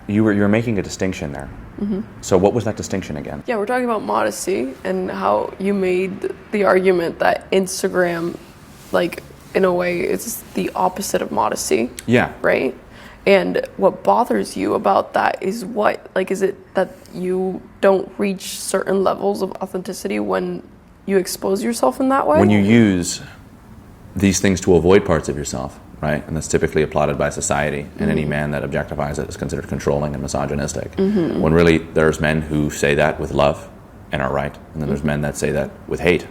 you're making a distinction there. So what was that distinction again? Yeah, we're talking about modesty and how you made the argument that Instagram, like, in a way, it's the opposite of modesty. Yeah. Right? And what bothers you about that is what? Like, is it that you don't reach certain levels of authenticity when you expose yourself in that way? When you use these things to avoid parts of yourself, right? And that's typically applauded by society, and any man that objectifies it is considered controlling and misogynistic. When really there's men who say that with love and are right, and then there's men that say that with hate,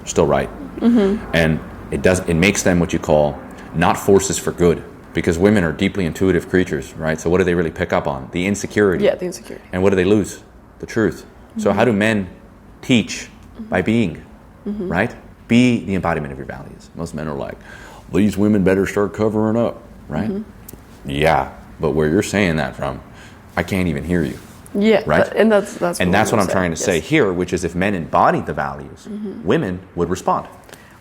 still right. And it makes them what you call not forces for good. Because women are deeply intuitive creatures, right? So what do they really pick up on? The insecurity. Yeah, the insecurity. And what do they lose? The truth. So how do men teach? By being, right? Be the embodiment of your values. Most men are like, these women better start covering up, right? Yeah, but where you're saying that from, I can't even hear you. Yeah, right? And that's what I'm trying to say here, which is if men embodied the values, women would respond.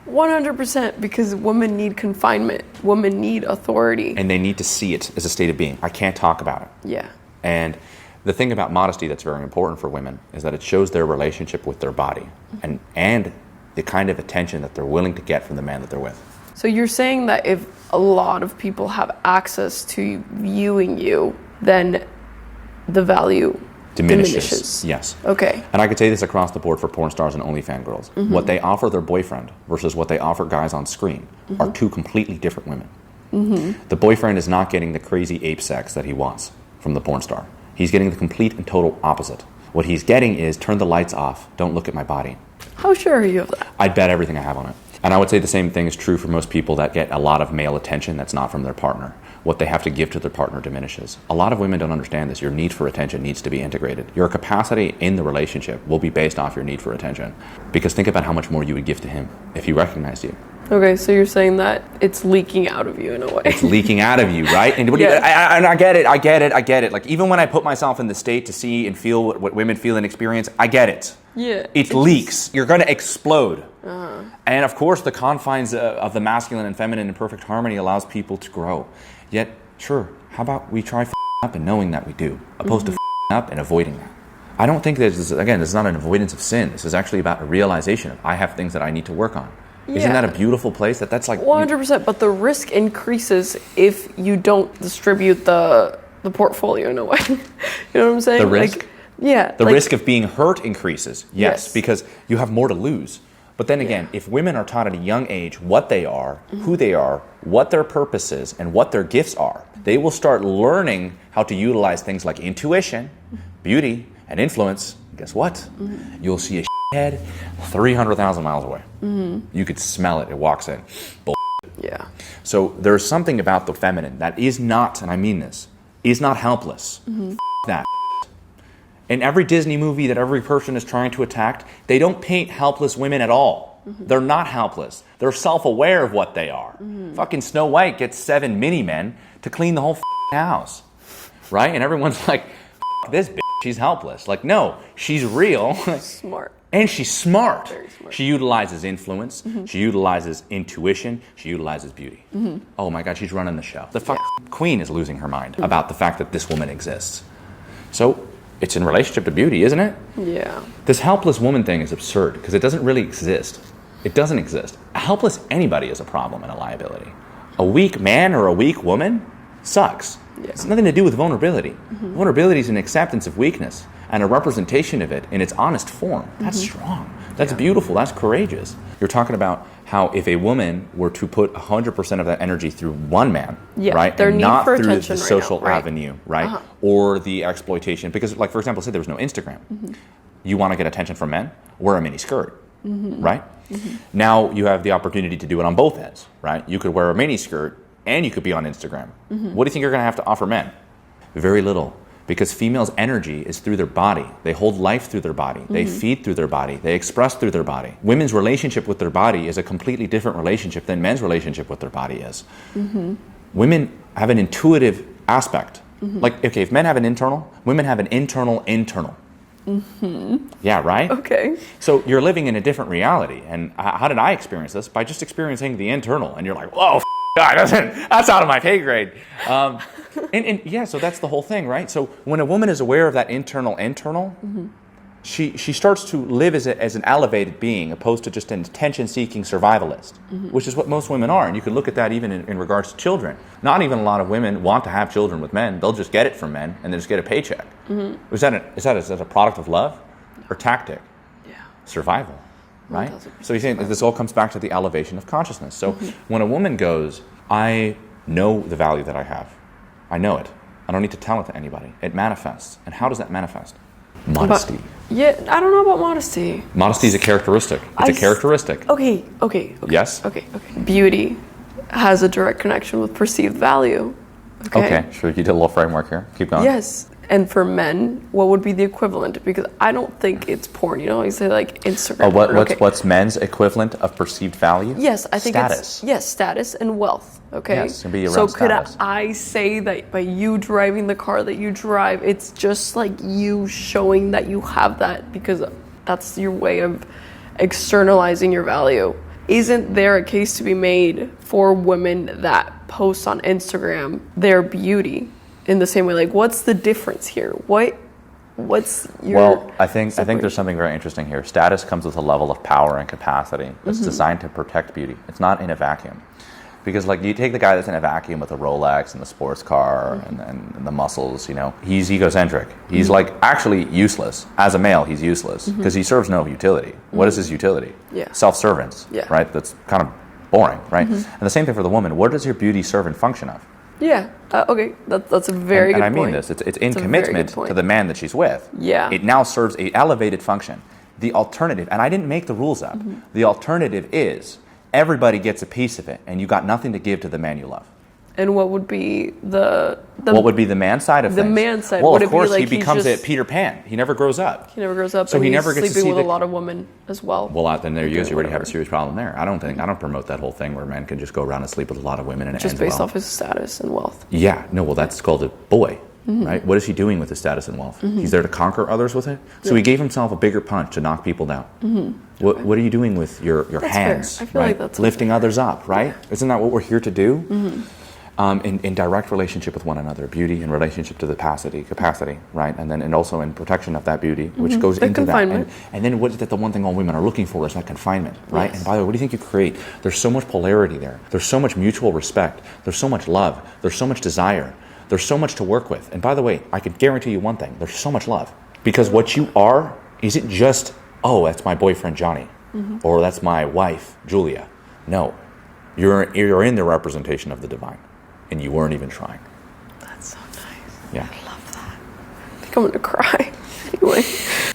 100%, because women need confinement. Women need authority. And they need to see it as a state of being. I can't talk about it. Yeah. And the thing about modesty that's very important for women is that it shows their relationship with their body and the kind of attention that they're willing to get from the man that they're with. So you're saying that if a lot of people have access to viewing you, then the value diminishes. Yes. Okay. And I could say this across the board for porn stars and OnlyFans girls. What they offer their boyfriend versus what they offer guys on screen are two completely different women. The boyfriend is not getting the crazy ape sex that he wants from the porn star. He's getting the complete and total opposite. What he's getting is turn the lights off, don't look at my body. How sure are you of that? I'd bet everything I have on it. And I would say the same thing is true for most people that get a lot of male attention that's not from their partner. What they have to give to their partner diminishes. A lot of women don't understand this. Your need for attention needs to be integrated. Your capacity in the relationship will be based off your need for attention. Because think about how much more you would give to him if he recognized you. Okay, so you're saying that it's leaking out of you in a way. It's leaking out of you, right? And I get it. Like, even when I put myself in the state to see and feel what women feel and experience, I get it. Yeah. It leaks. You're going to explode. And of course, the confines of the masculine and feminine in perfect harmony allows people to grow. Yet, sure, how about we try up and knowing that we do, opposed to up and avoiding that. I don't think this is not an avoidance of sin. This is actually about a realization of I have things that I need to work on. Yeah. Isn't that a beautiful place? That's like 100%. But the risk increases if you don't distribute the portfolio in a way. You know what I'm saying? The risk? The like, risk of being hurt increases. Yes, because you have more to lose. But then again, if women are taught at a young age what they are, who they are, what their purpose is, and what their gifts are, they will start learning how to utilize things like intuition, beauty, and influence. Guess what? You'll see a head 300,000 miles away. You could smell it. It walks in. Yeah. So there's something about the feminine that is not, and I mean this, is not helpless. That. In every Disney movie that every person is trying to attack, they don't paint helpless women at all. They're not helpless. They're self-aware of what they are. Fucking Snow White gets 7 mini-men to clean the whole house. Right? And everyone's like, this bitch, she's helpless. Like, no, she's real. Smart. And she's smart. Very smart. She utilizes influence. She utilizes intuition. She utilizes beauty. Oh my God, she's running the show. The queen is losing her mind about the fact that this woman exists. So it's in relationship to beauty, isn't it? Yeah. This helpless woman thing is absurd because it doesn't really exist. It doesn't exist. A helpless anybody is a problem and a liability. A weak man or a weak woman sucks. Yeah. It's nothing to do with vulnerability. Vulnerability is an acceptance of weakness and a representation of it in its honest form. That's strong. That's beautiful. That's courageous. You're talking about how if a woman were to put 100% of that energy through one man, right, their and need not for through the attention social right now, avenue, right, or the exploitation, because, like, for example, say there was no Instagram. You want to get attention from men? Wear a mini skirt, right? Now you have the opportunity to do it on both ends, right? You could wear a mini skirt and you could be on Instagram. What do you think you're going to have to offer men? Very little. Because females' energy is through their body. They hold life through their body. They feed through their body. They express through their body. Women's relationship with their body is a completely different relationship than men's relationship with their body is. Women have an intuitive aspect. Like, okay, if men have an internal, women have an internal. Yeah, right? Okay. So you're living in a different reality. And how did I experience this? By just experiencing the internal. And you're like, whoa, God, that's out of my pay grade. And yeah, so that's the whole thing, right? So when a woman is aware of that internal, she starts to live as an elevated being opposed to just an attention-seeking survivalist, which is what most women are. And you can look at that even in regards to children. Not even a lot of women want to have children with men. They'll just get it from men and they just get a paycheck. Is that a product of love or tactic? Yeah. Survival, right? So you're saying that this all comes back to the elevation of consciousness. So when a woman goes, I know the value that I have. I know it. I don't need to tell it to anybody. It manifests. And how does that manifest? Modesty. I don't know about modesty. Modesty is a characteristic. It's a characteristic. Okay. Yes? Okay. Beauty has a direct connection with perceived value. Okay, sure. You did a little framework here. Keep going. Yes. And for men, what would be the equivalent? Because I don't think it's porn. You know, you say like Instagram. What's men's equivalent of perceived value? Yes, I think status. Status and wealth. Okay. Yes, it'd be around so status. Could I say that by you driving the car that you drive, it's just like you showing that you have that because that's your way of externalizing your value? Isn't there a case to be made for women that post on Instagram their beauty? In the same way, like, what's the difference here? What's your... Well, I think there's something very interesting here. Status comes with a level of power and capacity that's designed to protect beauty. It's not in a vacuum. Because, like, you take the guy that's in a vacuum with a Rolex and the sports car and the muscles, you know, he's egocentric. He's, like, actually useless. As a male, he's useless because he serves no utility. What is his utility? Yeah. Self-servance, right? That's kind of boring, right? And the same thing for the woman. What does your beauty serve and function of? Yeah. Okay. That's a very good point. And I mean this. It's in commitment to the man that she's with. Yeah. It now serves an elevated function. The alternative, and I didn't make the rules up. The alternative is everybody gets a piece of it, and you got nothing to give to the man you love. And what would be what would be the man side of things? The man side. Well, would of course, it be like he becomes a Peter Pan. He never grows up. So he and never he's gets to sleeping see with a lot of women as well. Well, then there you go. You already have a serious problem there. I don't promote that whole thing where men can just go around and sleep with a lot of women and it just ends based well. off his status and wealth. Yeah. No. Well, that's called a boy. Right? What is he doing with his status and wealth? He's there to conquer others with it. So he gave himself a bigger punch to knock people down. What are you doing with your hands? Fair. I feel like that's lifting others up, right? Isn't that what we're here to do? in direct relationship with one another, beauty in relationship to the capacity, right? And also in protection of that beauty, which goes The into confinement. that. And then what is that the one thing all women are looking for is that confinement, right? Yes. And by the way, what do you think you create? There's so much polarity there. There's so much mutual respect. There's so much love. There's so much desire. There's so much to work with. And by the way, I can guarantee you one thing. There's so much love. Because what you are isn't just, oh, that's my boyfriend, Johnny. Or that's my wife, Julia. No. You're in the representation of the divine. And you weren't even trying. That's so nice. Yeah. I love that. I think I'm gonna cry. Anyway,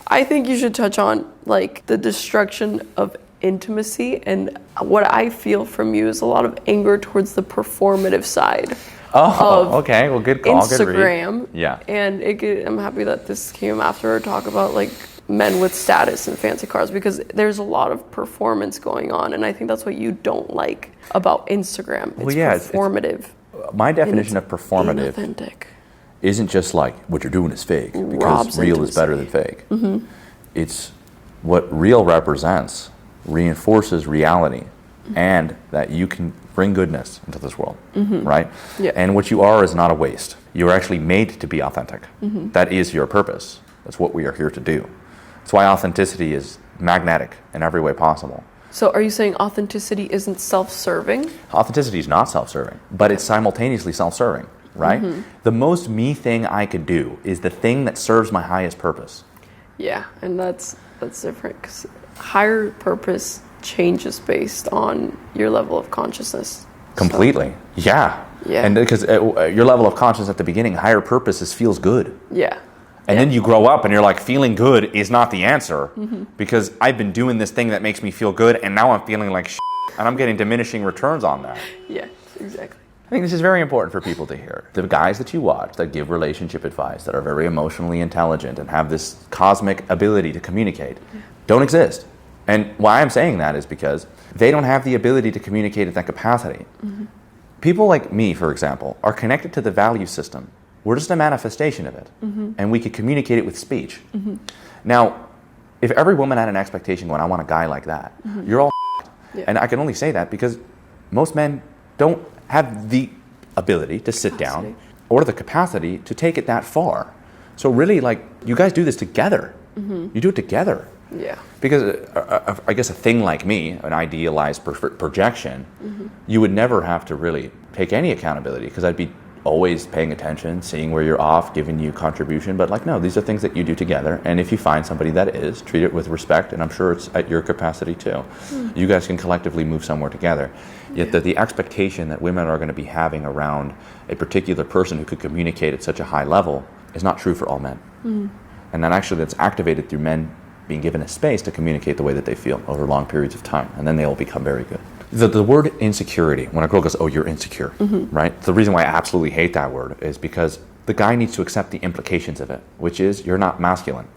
I think you should touch on like the destruction of intimacy, and what I feel from you is a lot of anger towards the performative side. Oh, okay. Well, good call. Instagram. Good read. Yeah. And I'm happy that this came after our talk about like men with status and fancy cars, because there's a lot of performance going on, and I think that's what you don't like about Instagram. It's performative. My definition of performative inauthentic. isn't just like what you're doing is fake, because Robs real intimacy. is better than fake. It's what real represents, reinforces reality, and that you can bring goodness into this world, right? Yeah. And what you are is not a waste. You're actually made to be authentic. That is your purpose. That's what we are here to do. That's why authenticity is magnetic in every way possible. So are you saying authenticity isn't self-serving? Authenticity is not self-serving, but it's simultaneously self-serving, right? The most me thing I could do is the thing that serves my highest purpose. Yeah, and that's different, because higher purpose changes based on your level of consciousness. Completely. Yeah. And because your level of consciousness at the beginning, higher purpose feels good. Yeah. And then you grow up and you're like, feeling good is not the answer, because I've been doing this thing that makes me feel good, and now I'm feeling like shit, and I'm getting diminishing returns on that. Yeah, exactly. I think this is very important for people to hear. The guys that you watch that give relationship advice, that are very emotionally intelligent and have this cosmic ability to communicate, don't exist. And why I'm saying that is because they don't have the ability to communicate at that capacity. People like me, for example, are connected to the value system. We're just a manifestation of it, and we could communicate it with speech. Now, if every woman had an expectation going, I want a guy like that, you're all Yeah. And I can only say that because most men don't have the ability to sit down or the capacity to take it that far. So really, like, you guys do this together. You do it together. Yeah. Because I guess a thing like me, an idealized projection, you would never have to really take any accountability, because I'd be always paying attention, seeing where you're off, giving you contribution. But like, no, these are things that you do together. And if you find somebody that is, treat it with respect. And I'm sure it's at your capacity too. You guys can collectively move somewhere together. Yet the expectation that women are going to be having around a particular person who could communicate at such a high level is not true for all men. And then actually that's activated through men being given a space to communicate the way that they feel over long periods of time. And then they will become very good. The word insecurity, when a girl goes, oh, you're insecure, right? The reason why I absolutely hate that word is because the guy needs to accept the implications of it, which is you're not masculine.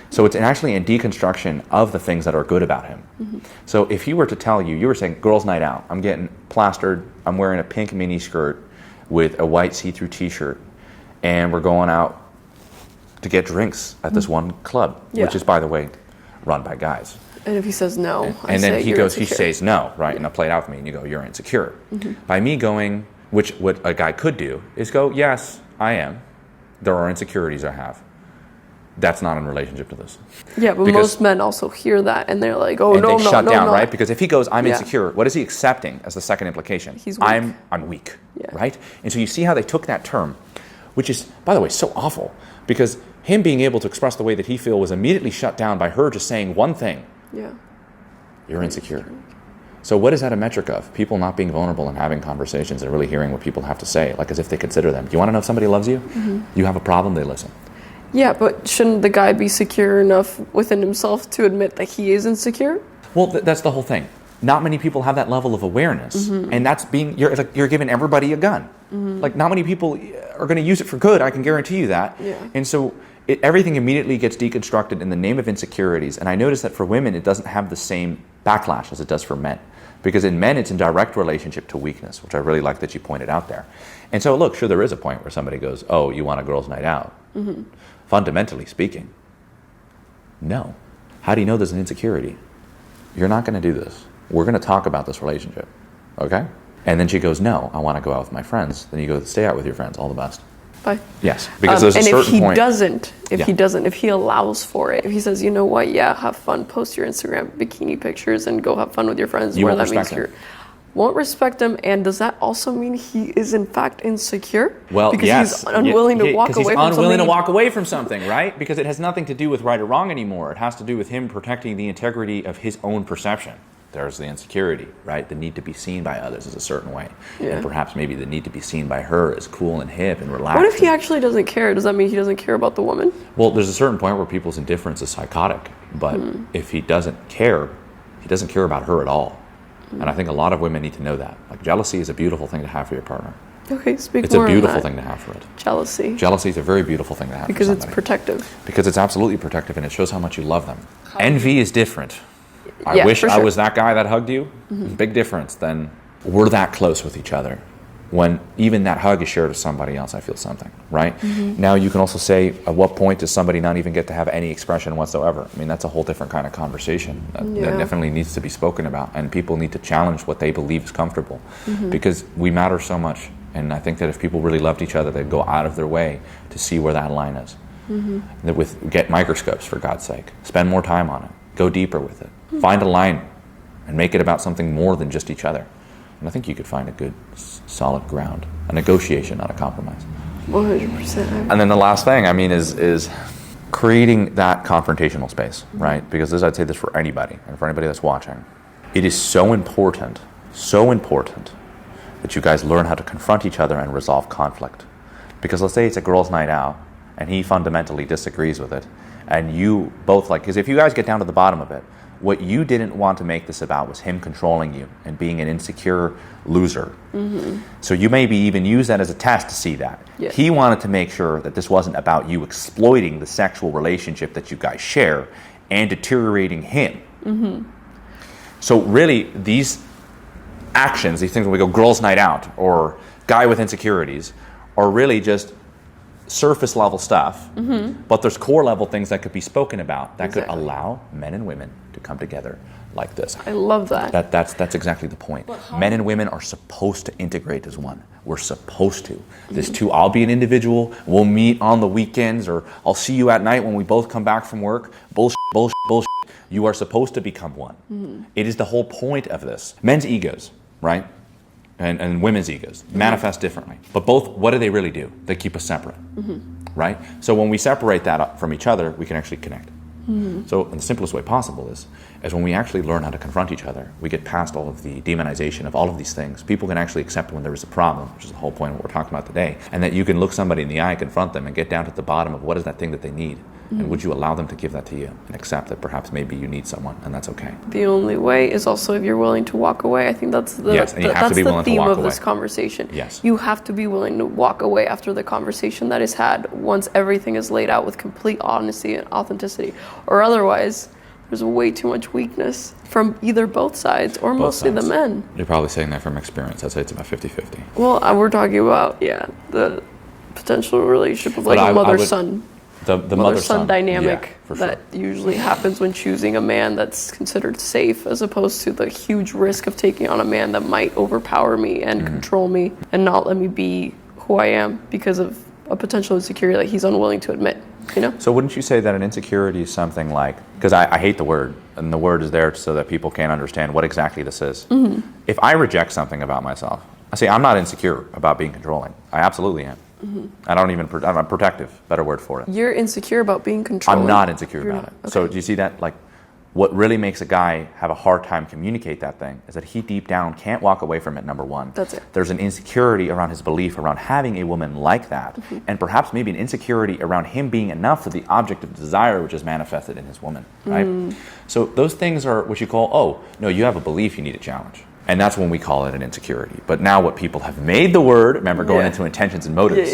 So it's actually a deconstruction of the things that are good about him. So if he were to tell you, you were saying, girls' night out, I'm getting plastered, I'm wearing a pink mini skirt with a white see-through t-shirt, and we're going out to get drinks at this one club, which is, by the way, run by guys. And if he says no, and then he insecure. says no, right? And I'll play it out with me, and you go, you're insecure. By me going, which what a guy could do is go, yes, I am. There are insecurities I have. That's not in relationship to this. Yeah, but Because- most men also hear that, and they're like, oh, and no, they no, shut no, down, no. right? Because if he goes, I'm Yeah. insecure, what is he accepting as the second implication? He's weak. I'm weak, Yeah. right? And so you see how they took that term, which is, by the way, so awful, because him being able to express the way that he feels was immediately shut down by her just saying one thing, Yeah. you're insecure. So what is that a metric of? People not being vulnerable and having conversations and really hearing what people have to say, like as if they consider them. Do you want to know if somebody loves you? You have a problem, they listen. Yeah, but shouldn't the guy be secure enough within himself to admit that he is insecure? Well, that's the whole thing. Not many people have that level of awareness, and that's being you're giving everybody a gun. Like, not many people are going to use it for good. I can guarantee you that. Yeah. And so everything immediately gets deconstructed in the name of insecurities. And I notice that for women, it doesn't have the same backlash as it does for men, because in men, it's in direct relationship to weakness, which I really like that you pointed out there. And so, look, sure, there is a point where somebody goes, "Oh, you want a girls' night out?" Fundamentally speaking, no. How do you know there's an insecurity? You're not going to do this. We're going to talk about this relationship, okay? And then she goes, no, I want to go out with my friends. Then you go, stay out with your friends. All the best. Bye. Yes, because there's a certain point. If he allows for it, if he says, you know what, yeah, have fun, post your Instagram bikini pictures and go have fun with your friends, You won't respect him. Won't respect him, and does that also mean he is in fact insecure? Well, because yes. he's unwilling to walk away from something. Because he's unwilling to walk away from something, right? Because it has nothing to do with right or wrong anymore. It has to do with him protecting the integrity of his own perception. There's the insecurity, right? The need to be seen by others is a certain way. Yeah. And perhaps maybe the need to be seen by her as cool and hip and relaxed. What if he actually doesn't care? Does that mean he doesn't care about the woman? Well, there's a certain point where people's indifference is psychotic. But if he doesn't care about her at all. And I think a lot of women need to know that. Like, jealousy is a beautiful thing to have for your partner. Okay, speak It's more a beautiful on that. thing to have for it. Jealousy. Jealousy is a very beautiful thing to have Because for it's somebody. protective. Because it's absolutely protective and it shows how much you love them. Envy is different. I Yeah, wish for I sure. was that guy that hugged you. Big difference. Then we're that close with each other. When even that hug is shared with somebody else, I feel something, right? Now you can also say, at what point does somebody not even get to have any expression whatsoever? I mean, that's a whole different kind of conversation that definitely needs to be spoken about. And people need to challenge what they believe is comfortable because we matter so much. And I think that if people really loved each other, they'd go out of their way to see where that line is. Get microscopes, for God's sake. Spend more time on it. Go deeper with it. Find a line and make it about something more than just each other. And I think you could find a good, solid ground. A negotiation, not a compromise. 100%. And then the last thing, I mean, is creating that confrontational space, right? Because I'd say this for anybody, and for anybody that's watching. It is so important that you guys learn how to confront each other and resolve conflict. Because let's say it's a girls' night out, and he fundamentally disagrees with it, and you both because if you guys get down to the bottom of it, what you didn't want to make this about was him controlling you and being an insecure loser. So you maybe even use that as a test to see that. Yeah. He wanted to make sure that this wasn't about you exploiting the sexual relationship that you guys share and deteriorating him. So really, these actions, these things when we go girls' night out or guy with insecurities, are really just surface level stuff, but there's core level things that could be spoken about that could allow men and women to come together like this. I love that. That's exactly the point. Men and women are supposed to integrate as one. We're supposed to. This too, I'll be an individual, we'll meet on the weekends, or I'll see you at night when we both come back from work. Bullshit, bullshit, bullshit. You are supposed to become one. It is the whole point of this. Men's egos, right? And women's egos manifest differently. But both, what do they really do? They keep us separate, right? So when we separate that up from each other, we can actually connect. So the simplest way possible is when we actually learn how to confront each other, we get past all of the demonization of all of these things. People can actually accept when there is a problem, which is the whole point of what we're talking about today, and that you can look somebody in the eye, confront them, and get down to the bottom of what is that thing that they need. And would you allow them to give that to you and accept that perhaps maybe you need someone, and that's okay. The only way is also if you're willing to walk away. I think that's the Yes, and you have to be willing to theme walk of away. this conversation. Yes. You have to be willing to walk away after the conversation that is had once everything is laid out with complete honesty and authenticity. Or otherwise, there's way too much weakness from either both sides or mostly the men. You're probably saying that from experience. I'd say it's about 50-50. Well, we're talking about, the potential relationship of like But a mother-son. The Mother-son dynamic yeah, for that sure. usually happens when choosing a man that's considered safe, as opposed to the huge risk of taking on a man that might overpower me and control me and not let me be who I am because of a potential insecurity that he's unwilling to admit, you know? So wouldn't you say that an insecurity is something like, because I hate the word, and the word is there so that people can't understand what exactly this is. If I reject something about myself, I say I'm not insecure about being controlling. I absolutely am. I'm protective, better word for it. You're insecure about being controlling. I'm not insecure You're about not. it. Okay. So do you see that? Like, what really makes a guy have a hard time communicate that thing is that he deep down can't walk away from it, number one. That's it. There's an insecurity around his belief around having a woman like that, and perhaps maybe an insecurity around him being enough for the object of desire which is manifested in his woman, right? So those things are what you call, oh, no, you have a belief you need a challenge. And that's when we call it an insecurity. But now what people have made the word, remember going into intentions and motives,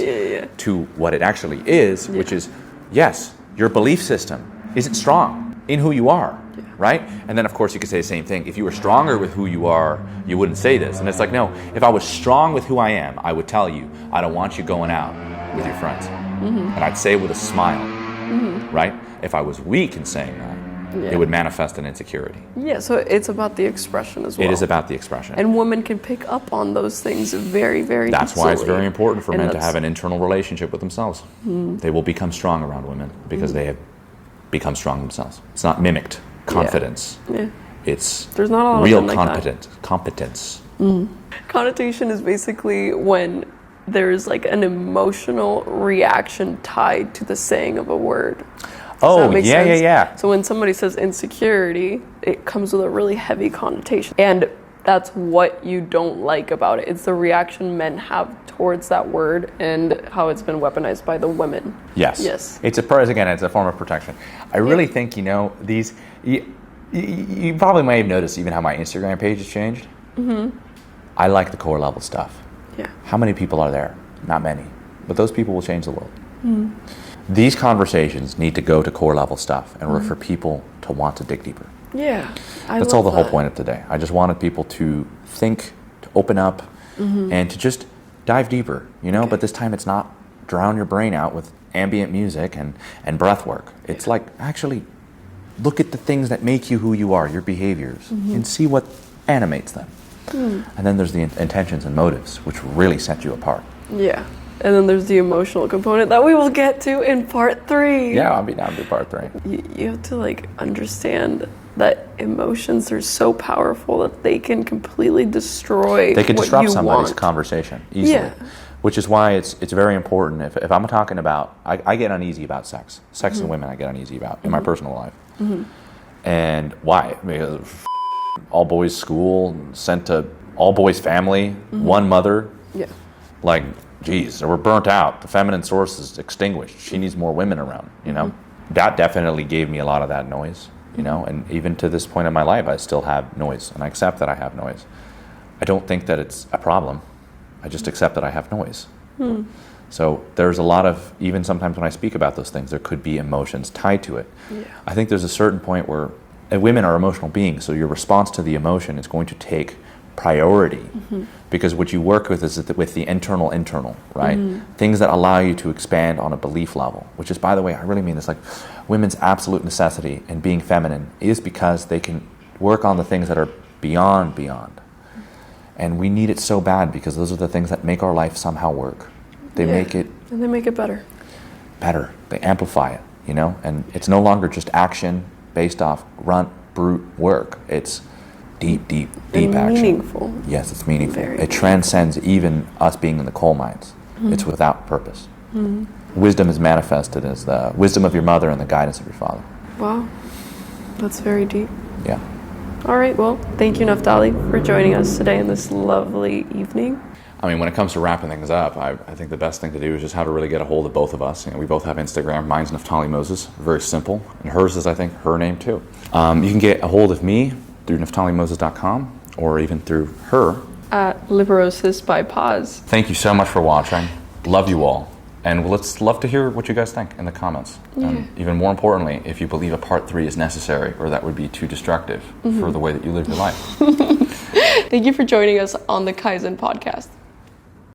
to what it actually is, which is, yes, your belief system isn't strong in who you are, right? And then of course you could say the same thing. If you were stronger with who you are, you wouldn't say this. And it's like, no, if I was strong with who I am, I would tell you, I don't want you going out with your friends. And I'd say it with a smile, right? If I was weak in saying that, Yeah. It would manifest an insecurity. Yeah, so it's about the expression as well. It is about the expression. And women can pick up on those things very, very That's easily. why it's very important for men to have an internal relationship with themselves. They will become strong around women because they have become strong themselves. It's not mimicked confidence. Yeah. It's There's not a lot real of them like competence. Connotation is basically when there's like an emotional reaction tied to the saying of a word. Does that make sense? Yeah. So when somebody says insecurity, it comes with a really heavy connotation. And that's what you don't like about it. It's the reaction men have towards that word and how it's been weaponized by the women. Yes. It's a form of protection. I really think, these, you probably may have noticed even how my Instagram page has changed. I like the core level stuff. Yeah. How many people are there? Not many. But those people will change the world. These conversations need to go to core level stuff and for people to want to dig deeper. Yeah. That's all the whole point of today. I just wanted people to think, to open up, and to just dive deeper, but this time it's not drown your brain out with ambient music and breath work. It's like actually look at the things that make you who you are, your behaviors, and see what animates them. And then there's the intentions and motives, which really set you apart. Yeah. And then there's the emotional component that we will get to in part 3. Yeah, I'll be down to part 3. You have to understand that emotions are so powerful that they can completely destroy They can what disrupt you somebody's want. conversation easily. Yeah. Which is why it's very important. If I'm talking about, I get uneasy about sex. Sex and women I get uneasy about in my personal life. And why? Because all boys school, sent to all boys family, one mother. Yeah. Geez, we're burnt out. The feminine source is extinguished. She needs more women around, That definitely gave me a lot of that noise, and even to this point in my life, I still have noise, and I accept that I have noise. I don't think that it's a problem. I just accept that I have noise. So there's a lot of, even sometimes when I speak about those things, there could be emotions tied to it. Yeah. I think there's a certain point where women are emotional beings, so your response to the emotion is going to take priority because what you work with is with the internal, right? Things that allow you to expand on a belief level, which is, by the way, I really mean this, women's absolute necessity in being feminine is because they can work on the things that are beyond. And we need it so bad because those are the things that make our life somehow work. They make it... And they make it better. They amplify it, And it's no longer just action based off grunt, brute work. It's deep and action. Meaningful. Yes, it's meaningful. Very it transcends even us being in the coal mines. It's without purpose. Wisdom is manifested as the wisdom of your mother and the guidance of your father. Wow. That's very deep. Yeah. All right, well, thank you, Naftali, for joining us today in this lovely evening. I mean, when it comes to wrapping things up, I think the best thing to do is just how to really get a hold of both of us. We both have Instagram. Mine's Naftali Moses, very simple. And hers is, I think, her name too. You can get a hold of me through naftalimoses.com or even through her. At Liberosis by Paz. Thank you so much for watching. Love you all. And let's love to hear what you guys think in the comments. Yeah. And even more importantly, if you believe a part 3 is necessary or that would be too destructive for the way that you live your life. Thank you for joining us on the Kaizen podcast.